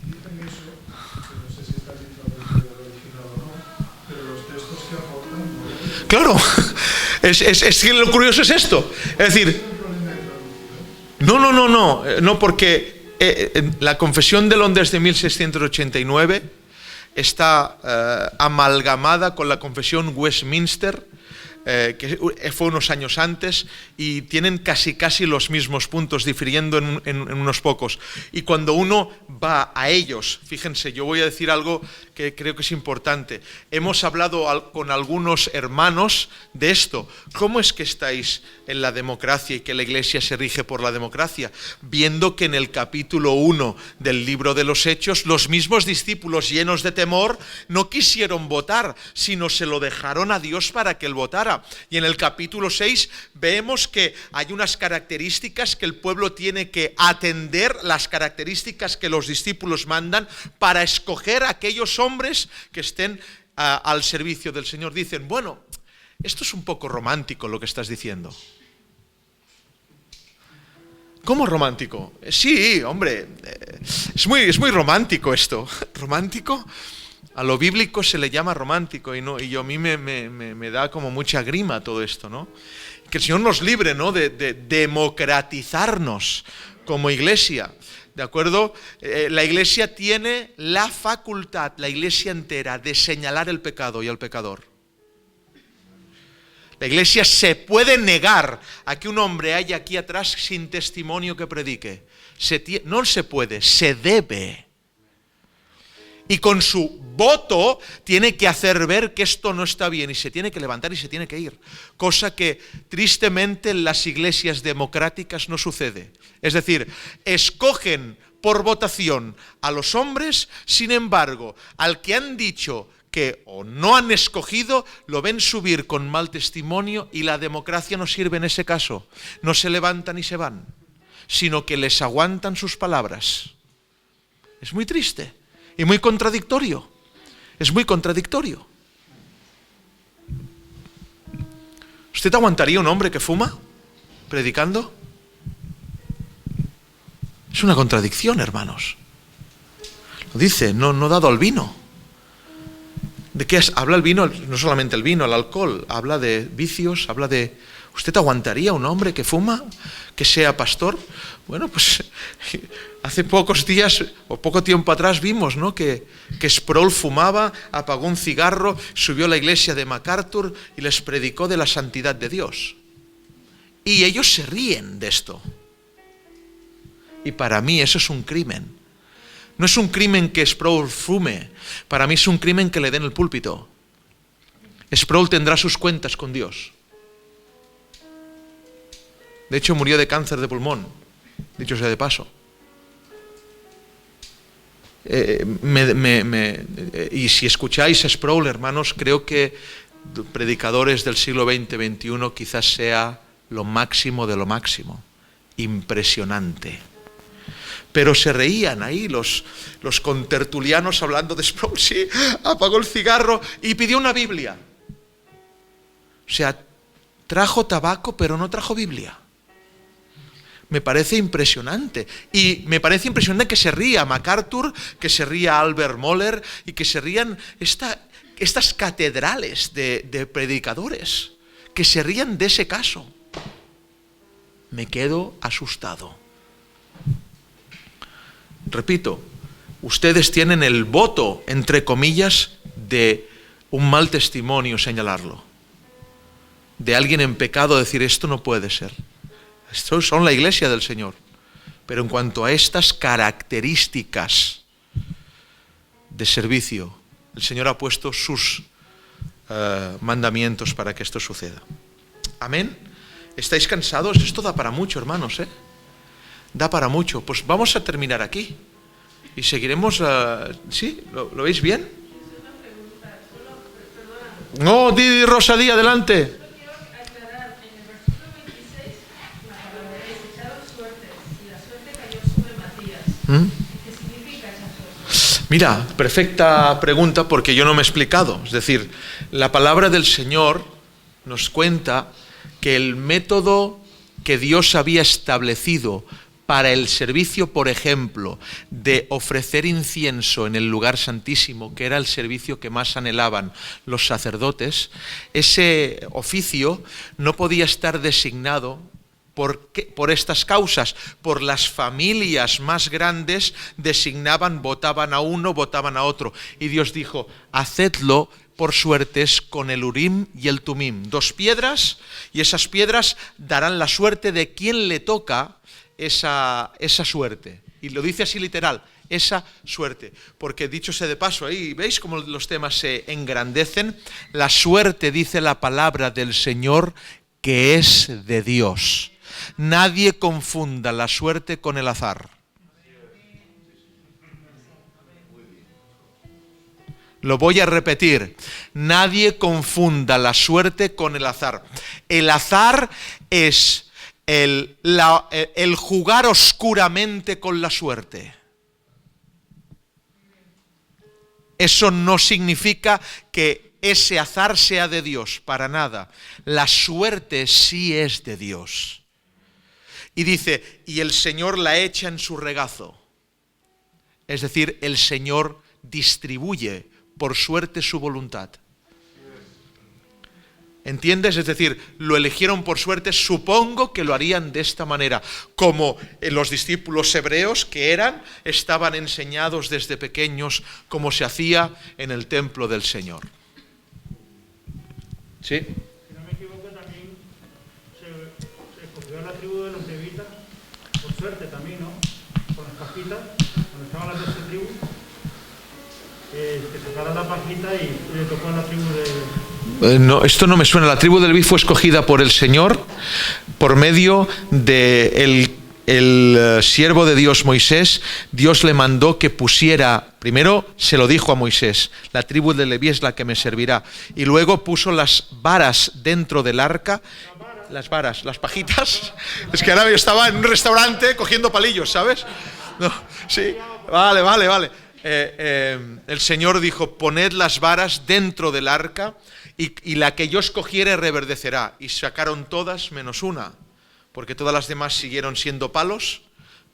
Speaker 2: dicen eso, que no sé si está citado en el original o no, pero los textos que aportan no lo dicen.
Speaker 1: Claro, es que lo curioso es esto. Es decir, no, porque La Confesión de Londres de 1689 está amalgamada con la Confesión Westminster, que fue unos años antes, y tienen casi los mismos puntos, difiriendo en unos pocos. Y cuando uno va a ellos, fíjense, yo voy a decir algo que creo que es importante. Hemos hablado con algunos hermanos de esto. ¿Cómo es que estáis en la democracia y que la Iglesia se rige por la democracia? Viendo que en el capítulo 1 del libro de los Hechos, los mismos discípulos, llenos de temor, no quisieron votar, sino se lo dejaron a Dios para que él votara. Y en el capítulo 6 vemos que hay unas características que el pueblo tiene que atender, las características que los discípulos mandan, para escoger a aquellos hombres que estén al servicio del Señor. Dicen, bueno, esto es un poco romántico lo que estás diciendo. ¿Cómo romántico? Sí, hombre, es muy romántico esto. ¿Romántico? A lo bíblico se le llama romántico, y a mí me da como mucha grima todo esto, ¿no? Que el Señor nos libre, ¿no?, de democratizarnos como iglesia, ¿de acuerdo? La iglesia tiene la facultad, la iglesia entera, de señalar el pecado y al pecador. La iglesia se puede negar a que un hombre haya aquí atrás sin testimonio que predique. No se puede, se debe. Y con su voto tiene que hacer ver que esto no está bien, y se tiene que levantar y se tiene que ir. Cosa que tristemente en las iglesias democráticas no sucede. Es decir, escogen por votación a los hombres, sin embargo, al que han dicho que o no han escogido, lo ven subir con mal testimonio, y la democracia no sirve en ese caso. No se levantan y se van, sino que les aguantan sus palabras. Es muy triste. Y muy contradictorio. Es muy contradictorio. ¿Usted aguantaría un hombre que fuma predicando? Es una contradicción, hermanos. Lo dice, no dado al vino. ¿De qué habla el vino? No solamente el vino, el alcohol. Habla de vicios, habla de... ¿Usted aguantaría un hombre que fuma, que sea pastor? Bueno, pues hace pocos días o poco tiempo atrás vimos, ¿no?, que Sproul fumaba, apagó un cigarro, subió a la iglesia de MacArthur y les predicó de la santidad de Dios. Y ellos se ríen de esto. Y para mí eso es un crimen. No es un crimen que Sproul fume, para mí es un crimen que le den el púlpito. Sproul tendrá sus cuentas con Dios. De hecho, murió de cáncer de pulmón, dicho sea de paso. Y si escucháis a Sproul, hermanos, creo que predicadores del siglo XX-XXI quizás sea lo máximo de lo máximo. Impresionante. Pero se reían ahí los contertulianos hablando de Sproul. Sí, apagó el cigarro y pidió una Biblia. O sea, trajo tabaco pero no trajo Biblia. Me parece impresionante. Y me parece impresionante que se ría MacArthur, que se ría Albert Mohler y que se rían estas catedrales de predicadores, que se rían de ese caso. Me quedo asustado. Repito, ustedes tienen el voto, entre comillas, de un mal testimonio señalarlo. De alguien en pecado decir esto no puede ser. Estos son la iglesia del Señor. Pero en cuanto a estas características de servicio, el Señor ha puesto sus mandamientos para que esto suceda. Amén. ¿Estáis cansados? Esto da para mucho, hermanos, ¿eh? Da para mucho. Pues vamos a terminar aquí. Y seguiremos... ¿Sí? ¿Lo veis bien? No, di Rosalí, adelante.
Speaker 3: ¿Qué significa esa suerte?
Speaker 1: Mira, perfecta pregunta, porque yo no me he explicado. Es decir, la palabra del Señor nos cuenta que el método que Dios había establecido para el servicio, por ejemplo, de ofrecer incienso en el lugar santísimo, que era el servicio que más anhelaban los sacerdotes, ese oficio no podía estar designado ¿Por qué? Por estas causas, por las familias más grandes designaban, votaban a uno, votaban a otro. Y Dios dijo, hacedlo por suertes con el Urim y el Tumim. 2 piedras, y esas piedras darán la suerte de quien le toca esa suerte. Y lo dice así literal, esa suerte. Porque dicho sea de paso, ahí veis cómo los temas se engrandecen. La suerte, dice la palabra del Señor, que es de Dios. Nadie confunda la suerte con el azar. Lo voy a repetir. Nadie confunda la suerte con el azar. El azar es el jugar oscuramente con la suerte. Eso no significa que ese azar sea de Dios, para nada. La suerte sí es de Dios. Y dice, y el Señor la echa en su regazo. Es decir, el Señor distribuye por suerte su voluntad. ¿Entiendes? Es decir, lo eligieron por suerte, supongo que lo harían de esta manera, como los discípulos hebreos que estaban enseñados desde pequeños como se hacía en el templo del Señor. ¿Sí?
Speaker 4: Si no me equivoco, también se escogió a la tribu de los levitas, por suerte también, ¿no? Con las pajitas, cuando estaban las 12 tribus, que sacaron la pajita y le tocó a la tribu de...
Speaker 1: No, esto no me suena. La tribu de Leví fue escogida por el Señor por medio de el siervo de Dios Moisés. Dios le mandó que pusiera, primero se lo dijo a Moisés, la tribu de Leví es la que me servirá, y luego puso las varas dentro del arca. Las varas, las pajitas. Es que ahora yo estaba en un restaurante cogiendo palillos, ¿sabes? No, sí, vale. El Señor dijo, poned las varas dentro del arca y la que yo escogiere reverdecerá. Y sacaron todas menos una, porque todas las demás siguieron siendo palos,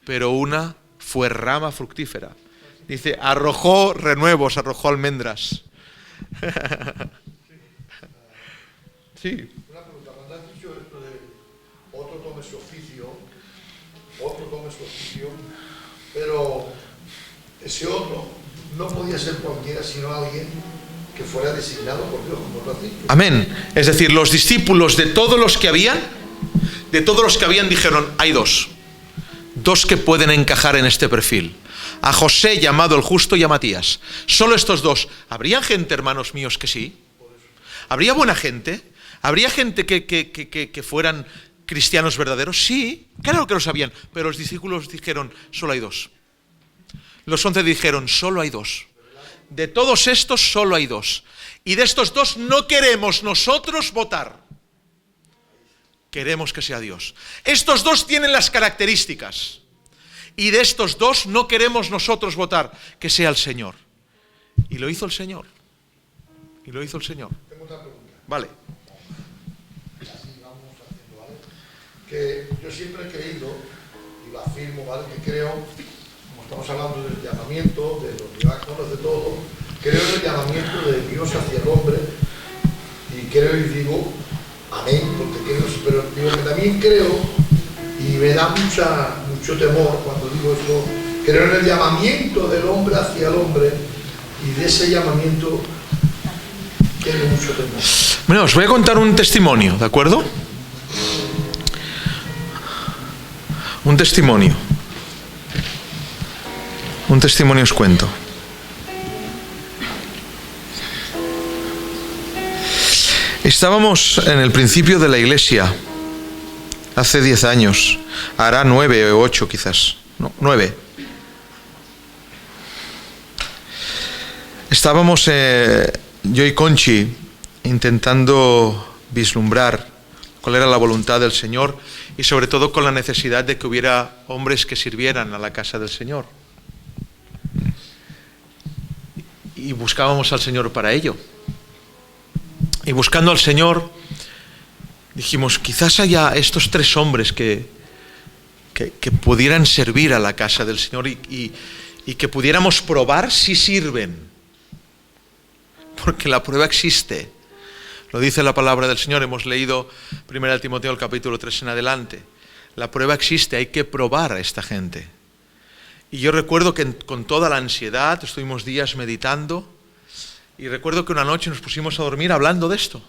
Speaker 1: pero una fue rama fructífera. Dice, arrojó renuevos, arrojó almendras. Sí.
Speaker 5: Una pregunta, cuando has dicho esto de otro tome su oficio, pero ese otro no podía ser cualquiera, sino alguien que fuera designado por Dios, como tú has dicho.
Speaker 1: Amén. Es decir, los discípulos de todos los que habían dijeron, hay dos que pueden encajar en este perfil. A José, llamado el justo, y a Matías. Solo estos dos. ¿Habría gente, hermanos míos, que sí? ¿Habría buena gente? ¿Habría gente que fueran cristianos verdaderos? Sí, claro que lo sabían. Pero los discípulos dijeron, solo hay dos. Los 11 dijeron, solo hay dos. De todos estos, solo hay dos. Y de estos dos no queremos nosotros votar. Queremos que sea Dios. Estos dos tienen las características. Y de estos dos no queremos nosotros votar, que sea el Señor. Y lo hizo el Señor.
Speaker 5: Tengo otra pregunta.
Speaker 1: Vale.
Speaker 5: Así vamos haciendo, ¿vale? Que yo siempre he creído, y lo afirmo, ¿vale? Que creo, como estamos hablando del llamamiento, de los diáconos, de todo, creo en el llamamiento de Dios hacia el hombre, y creo y digo, amén, porque creo, pero digo que también creo, y me da mucho temor cuando digo esto, creo en el llamamiento del hombre hacia el hombre, y de ese llamamiento tengo mucho temor.
Speaker 1: Bueno, os voy a contar un testimonio, ¿de acuerdo? Un testimonio os cuento. Estábamos en el principio de la iglesia, hace 10 años, hará 9 o 8 quizás, no, 9. Estábamos, yo y Conchi, intentando vislumbrar cuál era la voluntad del Señor y sobre todo con la necesidad de que hubiera hombres que sirvieran a la casa del Señor. Y buscábamos al Señor para ello. Y buscando al Señor, dijimos, quizás haya estos 3 hombres que pudieran servir a la casa del Señor y que pudiéramos probar si sirven. Porque la prueba existe. Lo dice la palabra del Señor, hemos leído 1 Timoteo el capítulo 3 en adelante. La prueba existe, hay que probar a esta gente. Y yo recuerdo que con toda la ansiedad estuvimos días meditando y recuerdo que una noche nos pusimos a dormir hablando de esto.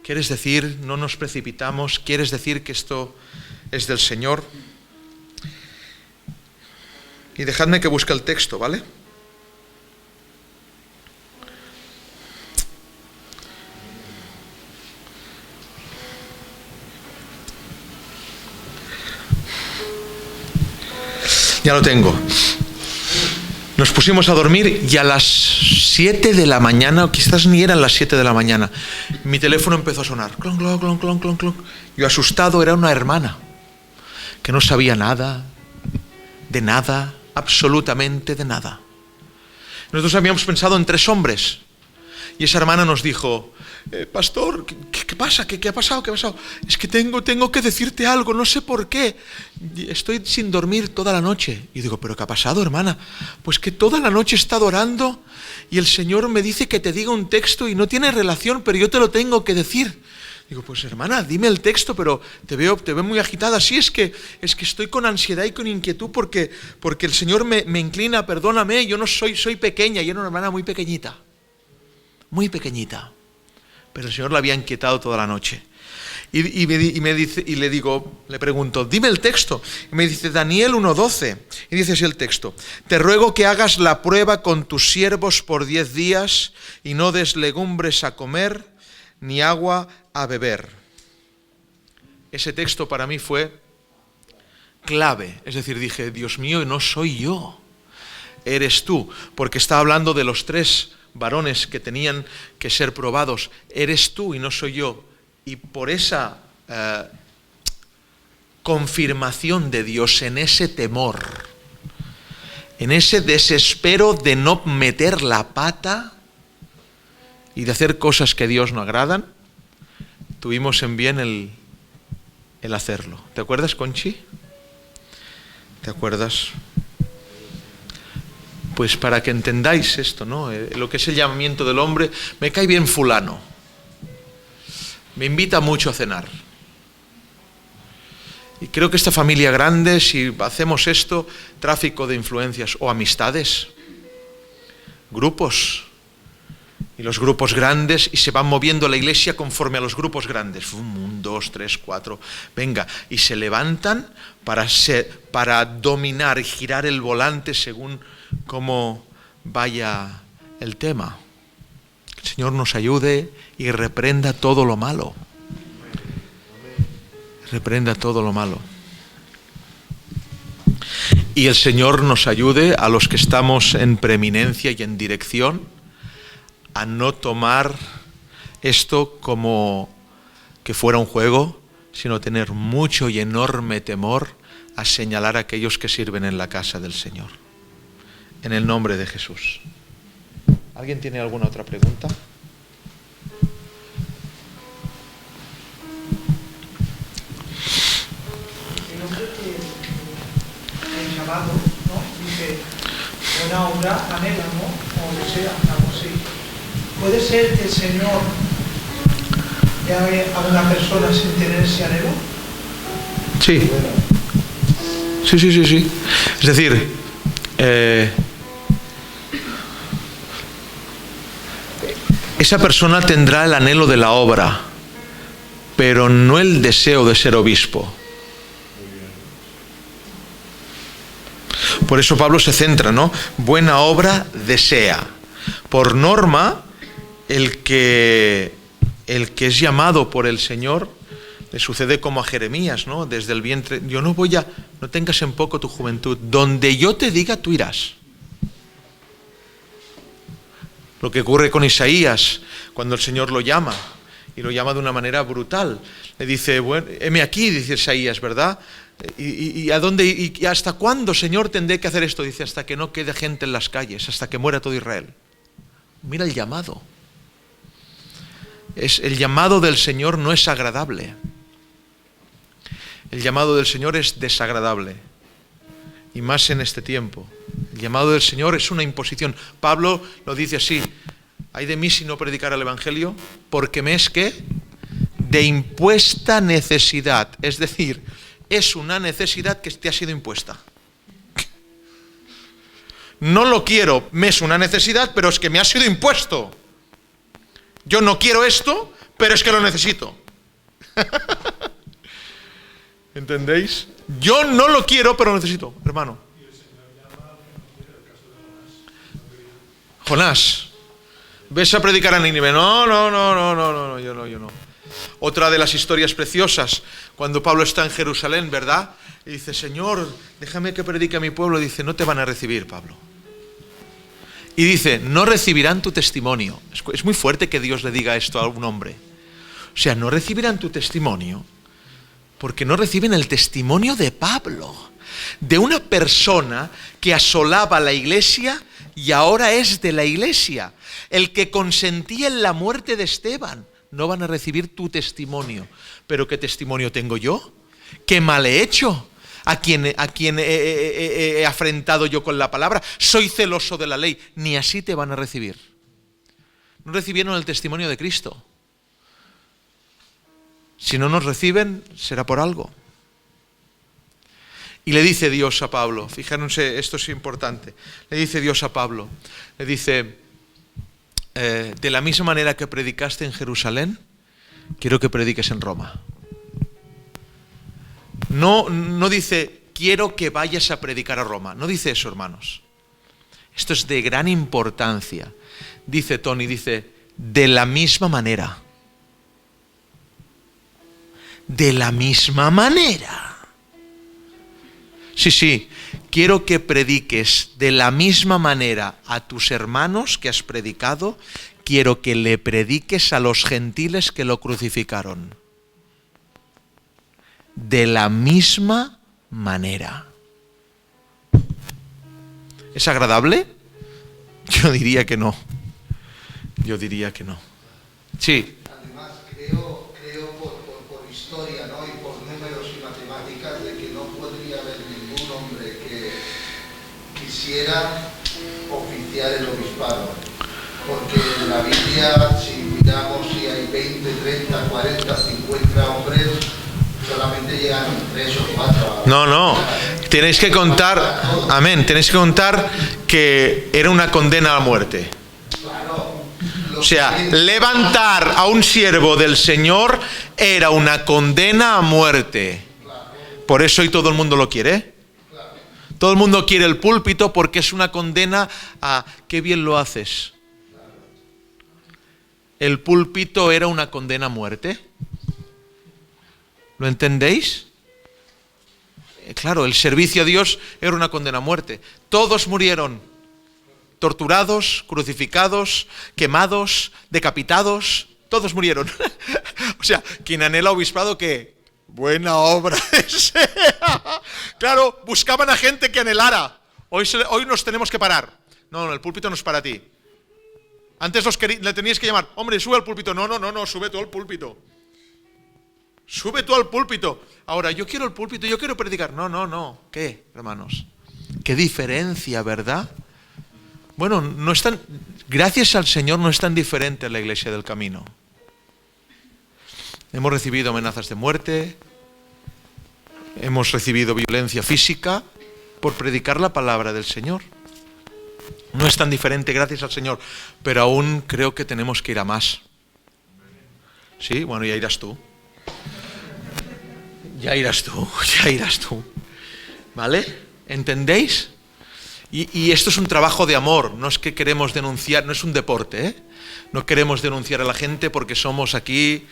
Speaker 1: ¿Quieres decir, no nos precipitamos? ¿Quieres decir que esto es del Señor? Y dejadme que busque el texto, ¿vale? Ya lo tengo. Nos pusimos a dormir y a las 7 de la mañana, o quizás ni eran las 7 de la mañana, mi teléfono empezó a sonar. Clon, clon, clon, clon, clon, clon. Yo asustado, era una hermana que no sabía nada, absolutamente de nada. Nosotros habíamos pensado en 3 hombres y esa hermana nos dijo, pastor, ¿qué pasa? ¿Qué ha pasado? ¿Qué ha pasado? Es que tengo que decirte algo, no sé por qué. Estoy sin dormir toda la noche. Y digo, ¿pero qué ha pasado, hermana? Pues que toda la noche he estado orando y el Señor me dice que te diga un texto y no tiene relación, pero yo te lo tengo que decir. Digo, pues hermana, dime el texto, pero te veo muy agitada. Sí, es que estoy con ansiedad y con inquietud porque el Señor me inclina, perdóname, yo no soy pequeña, y era una hermana muy pequeñita. Pero el Señor la había inquietado toda la noche. Y me dice, y le pregunto, dime el texto. Y me dice Daniel 1:12. Y dice así el texto: te ruego que hagas la prueba con tus siervos por 10 días y no des legumbres a comer ni agua a beber. Ese texto para mí fue clave. Es decir, dije, Dios mío, no soy yo, eres tú. Porque está hablando de los 3 varones que tenían que ser probados. Eres tú y no soy yo. Y por esa confirmación de Dios, en ese temor, en ese desespero de no meter la pata y de hacer cosas que a Dios no agradan, tuvimos en bien el hacerlo. ¿Te acuerdas, Conchi? ¿Te acuerdas? Pues para que entendáis esto, ¿no? Lo que es el llamamiento del hombre. Me cae bien fulano, me invita mucho a cenar. Y creo que esta familia grande, si hacemos esto, tráfico de influencias o amistades, grupos, y los grupos grandes, y se van moviendo la iglesia conforme a los grupos grandes. 1, 2, 3, 4, venga, y se levantan para dominar y girar el volante según cómo vaya el tema. Que el Señor nos ayude y reprenda todo lo malo. Reprenda todo lo malo. Y el Señor nos ayude a los que estamos en preeminencia y en dirección a no tomar esto como que fuera un juego, sino tener mucho y enorme temor a señalar a aquellos que sirven en la casa del Señor. En el nombre de Jesús. ¿Alguien tiene alguna otra pregunta?
Speaker 2: El hombre que el llamado, ¿no? Dice, buena obra anhela, ¿no? O desea, algo así. ¿Puede ser que el Señor llame a una persona sin tener ese anhelo?
Speaker 1: Sí. Sí. Es decir, esa persona tendrá el anhelo de la obra, pero no el deseo de ser obispo. Por eso Pablo se centra, ¿no? Buena obra desea. Por norma, el que es llamado por el Señor, le sucede como a Jeremías, ¿no? Desde el vientre, no tengas en poco tu juventud, donde yo te diga tú irás. Lo que ocurre con Isaías, cuando el Señor lo llama, y lo llama de una manera brutal. Le dice, bueno, heme aquí, dice Isaías, ¿verdad? ¿Y a dónde, y hasta cuándo, Señor, tendré que hacer esto? Dice, hasta que no quede gente en las calles, hasta que muera todo Israel. Mira el llamado. El llamado del Señor no es agradable. El llamado del Señor es desagradable. Y más en este tiempo. El llamado del Señor es una imposición. Pablo lo dice así: ay de mí si no predicara el Evangelio, porque me es ¿qué? De impuesta necesidad. Es decir, es una necesidad que te ha sido impuesta. No lo quiero, me es una necesidad, pero es que me ha sido impuesto. Yo no quiero esto, pero es que lo necesito. ¿Entendéis? Yo no lo quiero, pero lo necesito, hermano. Jonás, ves a predicar a Nínive. No, yo no. Otra de las historias preciosas, cuando Pablo está en Jerusalén, ¿verdad? Y dice, Señor, déjame que predique a mi pueblo. Dice, no te van a recibir, Pablo. Y dice, no recibirán tu testimonio. Es muy fuerte que Dios le diga esto a un hombre. O sea, no recibirán tu testimonio porque no reciben el testimonio de Pablo, de una persona que asolaba la iglesia y ahora es de la iglesia, el que consentía en la muerte de Esteban. No van a recibir tu testimonio. ¿Pero qué testimonio tengo yo? ¿Qué mal he hecho? ¿A quién he afrentado yo con la palabra? Soy celoso de la ley. Ni así te van a recibir. No recibieron el testimonio de Cristo. Si no nos reciben, será por algo. Y le dice Dios a Pablo, fíjense, esto es importante, le dice Dios a Pablo, le dice, de la misma manera que predicaste en Jerusalén, quiero que prediques en Roma. No dice, quiero que vayas a predicar a Roma, no dice eso, hermanos. Esto es de gran importancia. Dice Tony, dice, de la misma manera. De la misma manera. Sí, quiero que prediques de la misma manera a tus hermanos que has predicado, quiero que le prediques a los gentiles que lo crucificaron. De la misma manera. ¿Es agradable? Yo diría que no. Sí.
Speaker 5: Además, creo por historia, ¿no? Y por números y matemáticas, de que no podría haber ningún hombre que quisiera oficiar el obispado. Porque en la Biblia, si miramos si hay 20, 30, 40, 50 hombres, solamente llegan 3 o 4.
Speaker 1: No. Tenéis que contar, amén, tenéis que contar que era una condena a muerte. O sea, levantar a un siervo del Señor era una condena a muerte. Por eso hoy todo el mundo lo quiere. Todo el mundo quiere el púlpito porque es una condena a qué bien lo haces. El púlpito era una condena a muerte. ¿Lo entendéis? Claro, el servicio a Dios era una condena a muerte. Todos murieron, torturados, crucificados, quemados, decapitados, todos murieron. O sea, quien anhela obispado, ¿qué? Buena obra desea. Claro, buscaban a gente que anhelara. Hoy nos tenemos que parar. No, el púlpito no es para ti. Antes le teníais que llamar, hombre, sube al púlpito. No, sube tú al púlpito. Sube tú al púlpito. Ahora, yo quiero el púlpito, yo quiero predicar. No. ¿Qué, hermanos? Qué diferencia, ¿verdad? Bueno, no es tan, gracias al Señor no es tan diferente la iglesia del camino. Hemos recibido amenazas de muerte, hemos recibido violencia física por predicar la palabra del Señor. No es tan diferente, gracias al Señor, pero aún creo que tenemos que ir a más. Sí, bueno, ya irás tú. Ya irás tú. ¿Vale? ¿Entendéis? Y esto es un trabajo de amor, no es que queremos denunciar, no es un deporte, ¿eh? No queremos denunciar a la gente porque somos aquí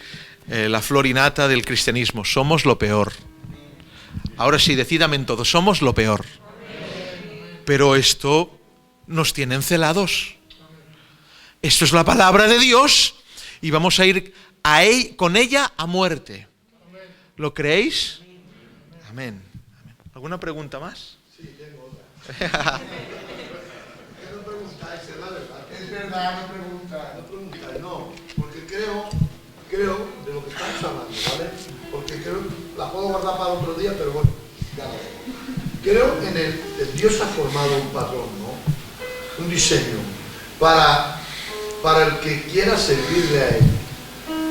Speaker 1: la flor y nata del cristianismo, somos lo peor. Ahora sí, decídame en todo, somos lo peor. Pero esto nos tiene encelados. Esto es la palabra de Dios y vamos a ir con ella a muerte. ¿Lo creéis? Amén. ¿Alguna pregunta más?
Speaker 5: Sí, tengo otra. No preguntáis, es la verdad. Es verdad, no, porque creo de lo que estamos hablando, ¿vale? Porque creo, la puedo guardar para otro día, pero bueno, ya lo veo. Creo en el Dios ha formado un patrón, ¿no? Un diseño para el que quiera servirle a Él.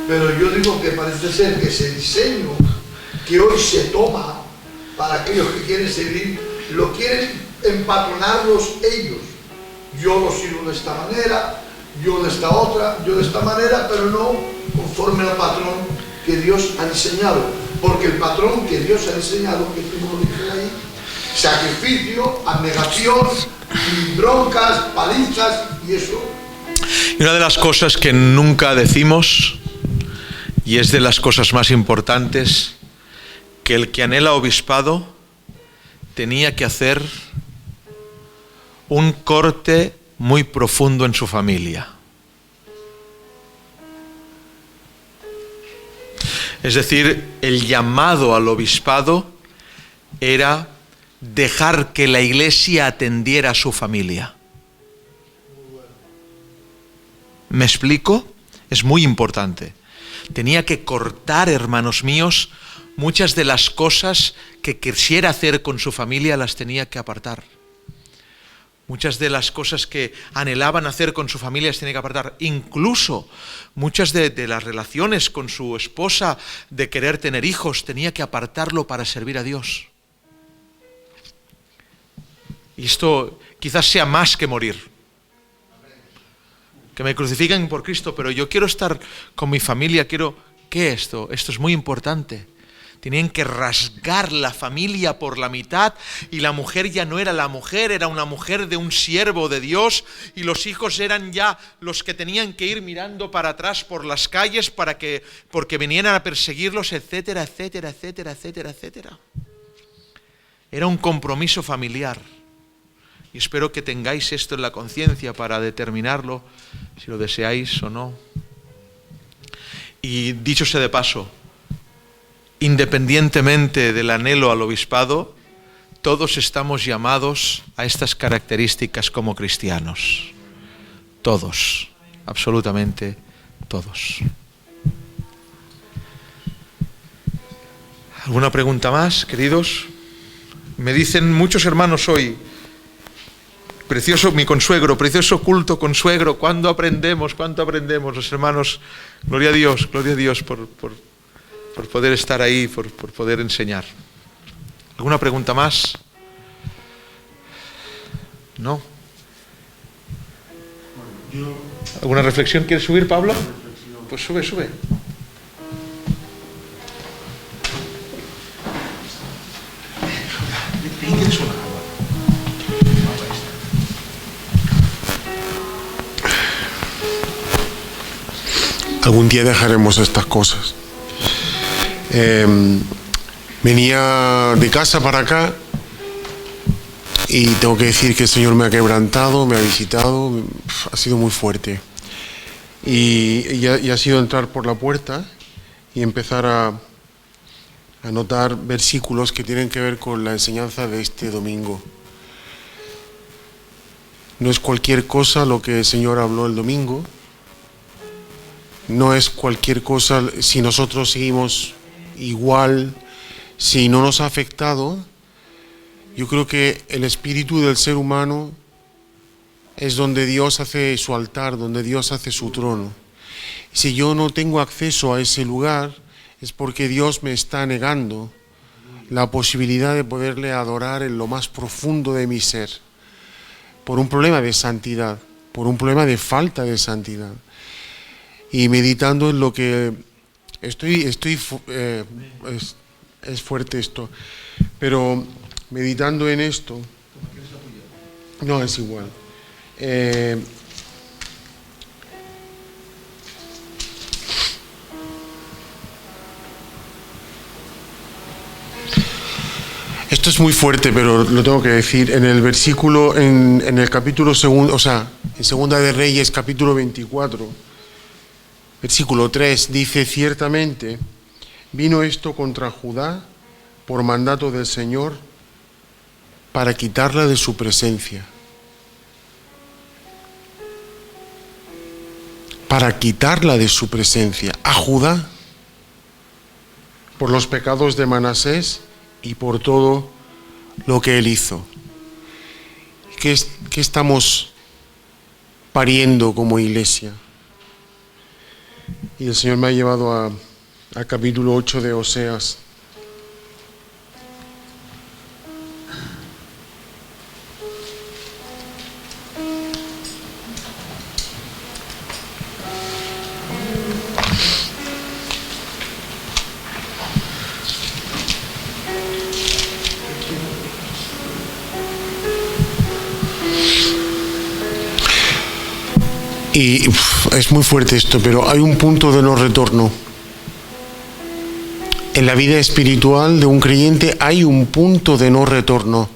Speaker 5: Pero yo digo que parece ser que ese diseño que hoy se toma para aquellos que quieren servir, lo quieren empatronarlos ellos. Yo lo sirvo de esta manera, yo de esta otra, yo de esta manera, pero no conforme al patrón que Dios ha diseñado. Porque el patrón que Dios ha diseñado, que tú lo dices ahí, sacrificio, abnegación, broncas, palizas y eso.
Speaker 1: Y una de las cosas que nunca decimos, y es de las cosas más importantes, que el que anhela obispado tenía que hacer un corte muy profundo en su familia. Es decir, el llamado al obispado era dejar que la Iglesia atendiera a su familia. ¿Me explico? Es muy importante. Tenía que cortar, hermanos míos, muchas de las cosas que quisiera hacer con su familia las tenía que apartar. Muchas de las cosas que anhelaban hacer con su familia las tenía que apartar. Incluso muchas de las relaciones con su esposa, de querer tener hijos, tenía que apartarlo para servir a Dios. Y esto quizás sea más que morir. Que me crucifiquen por Cristo, pero yo quiero estar con mi familia, quiero... ¿Qué es esto? Esto es muy importante. Tenían que rasgar la familia por la mitad y la mujer ya no era la mujer, era una mujer de un siervo de Dios y los hijos eran ya los que tenían que ir mirando para atrás por las calles porque vinieran a perseguirlos, etcétera, etcétera, etcétera, etcétera, etcétera. Era un compromiso familiar. Y espero que tengáis esto en la conciencia para determinarlo, si lo deseáis o no. Y dicho sea de paso, independientemente del anhelo al obispado, todos estamos llamados a estas características como cristianos. Todos, absolutamente todos. ¿Alguna pregunta más, queridos? Me dicen muchos hermanos hoy, precioso mi consuegro, precioso culto consuegro, ¿cuándo aprendemos? ¿Cuánto aprendemos? Los hermanos, gloria a Dios por poder estar ahí, por poder enseñar. ¿Alguna pregunta más? ¿No? ¿Alguna reflexión? ¿Quieres subir, Pablo? Pues sube.
Speaker 6: Algún día dejaremos estas cosas. Venía de casa para acá y tengo que decir que el Señor me ha quebrantado, me ha visitado, ha sido muy fuerte. Y ha sido entrar por la puerta y empezar a notar versículos que tienen que ver con la enseñanza de este domingo. No es cualquier cosa lo que el Señor habló el domingo. No es cualquier cosa si nosotros seguimos igual, si no nos ha afectado. Yo creo que el espíritu del ser humano es donde Dios hace su altar, donde Dios hace su trono. Si yo no tengo acceso a ese lugar, es porque Dios me está negando la posibilidad de poderle adorar en lo más profundo de mi ser, por un problema de santidad, por un problema de falta de santidad. Y meditando en lo que es fuerte esto, pero meditando en esto, no es igual. Esto es muy fuerte, pero lo tengo que decir. En el versículo, en el capítulo segundo, en Segunda de Reyes, capítulo 24. Versículo 3 dice: ciertamente vino esto contra Judá por mandato del Señor para quitarla de su presencia. Para quitarla de su presencia a Judá por los pecados de Manasés y por todo lo que él hizo. ¿Qué estamos pariendo como iglesia? Y el Señor me ha llevado a capítulo 8 de Oseas. Y es muy fuerte esto, pero hay un punto de no retorno. En la vida espiritual de un creyente hay un punto de no retorno.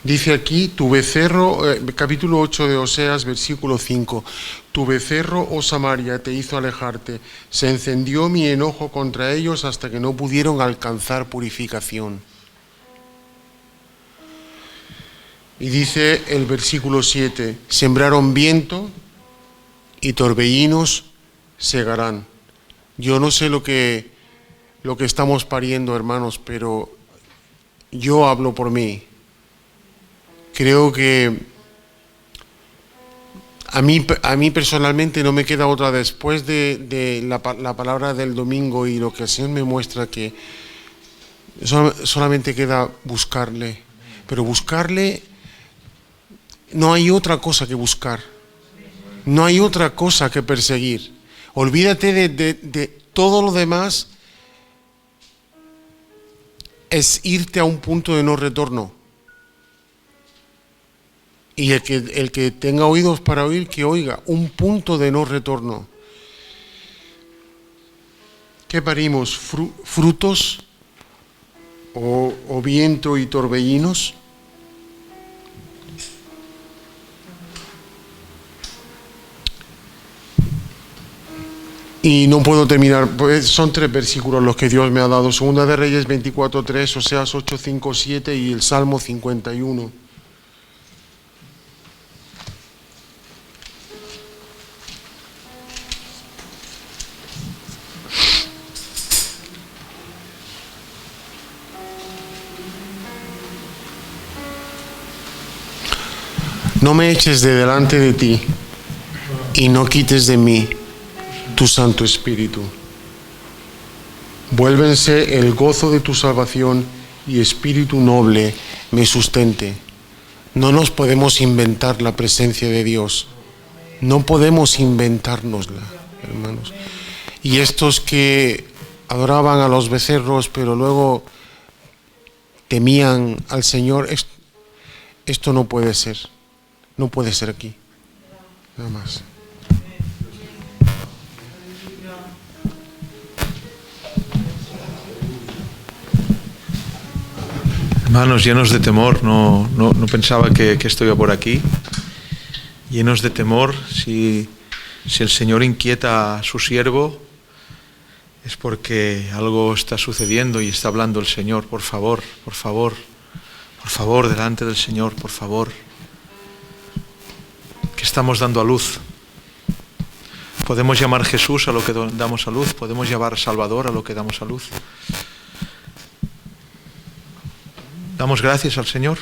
Speaker 6: Dice aquí, tu becerro, capítulo 8 de Oseas, versículo 5, tu becerro, oh Samaria, te hizo alejarte, se encendió mi enojo contra ellos hasta que no pudieron alcanzar purificación. Y dice el versículo 7, sembraron viento y torbellinos segarán. Yo no sé lo que estamos pariendo, hermanos, pero yo hablo por mí. Creo que a mí personalmente no me queda otra después de la palabra del domingo y lo que el Señor me muestra, que solamente queda buscarle. Pero buscarle, no hay otra cosa que buscar. No hay otra cosa que perseguir. Olvídate de todo lo demás. Es irte a un punto de no retorno. Y el que tenga oídos para oír, que oiga, un punto de no retorno. ¿Qué parimos? ¿Frutos o viento y torbellinos? Y no puedo terminar, pues son 3 versículos los que Dios me ha dado. Segunda de Reyes 24:3, Oseas 8:5-7 y el Salmo 51. No me eches de delante de ti y no quites de mí tu Santo Espíritu. Vuélvense el gozo de tu salvación y espíritu noble me sustente. No nos podemos inventar la presencia de Dios. No podemos inventárnosla, hermanos. Y estos que adoraban a los becerros, pero luego temían al Señor, esto no puede ser. No puede ser aquí. Nada más.
Speaker 1: Hermanos, llenos de temor, no pensaba que esto iba por aquí. Llenos de temor, si el Señor inquieta a su siervo, es porque algo está sucediendo y está hablando el Señor. Por favor, delante del Señor, por favor. Que estamos dando a luz. Podemos llamar Jesús a lo que damos a luz, podemos llamar Salvador a lo que damos a luz. Damos gracias al Señor.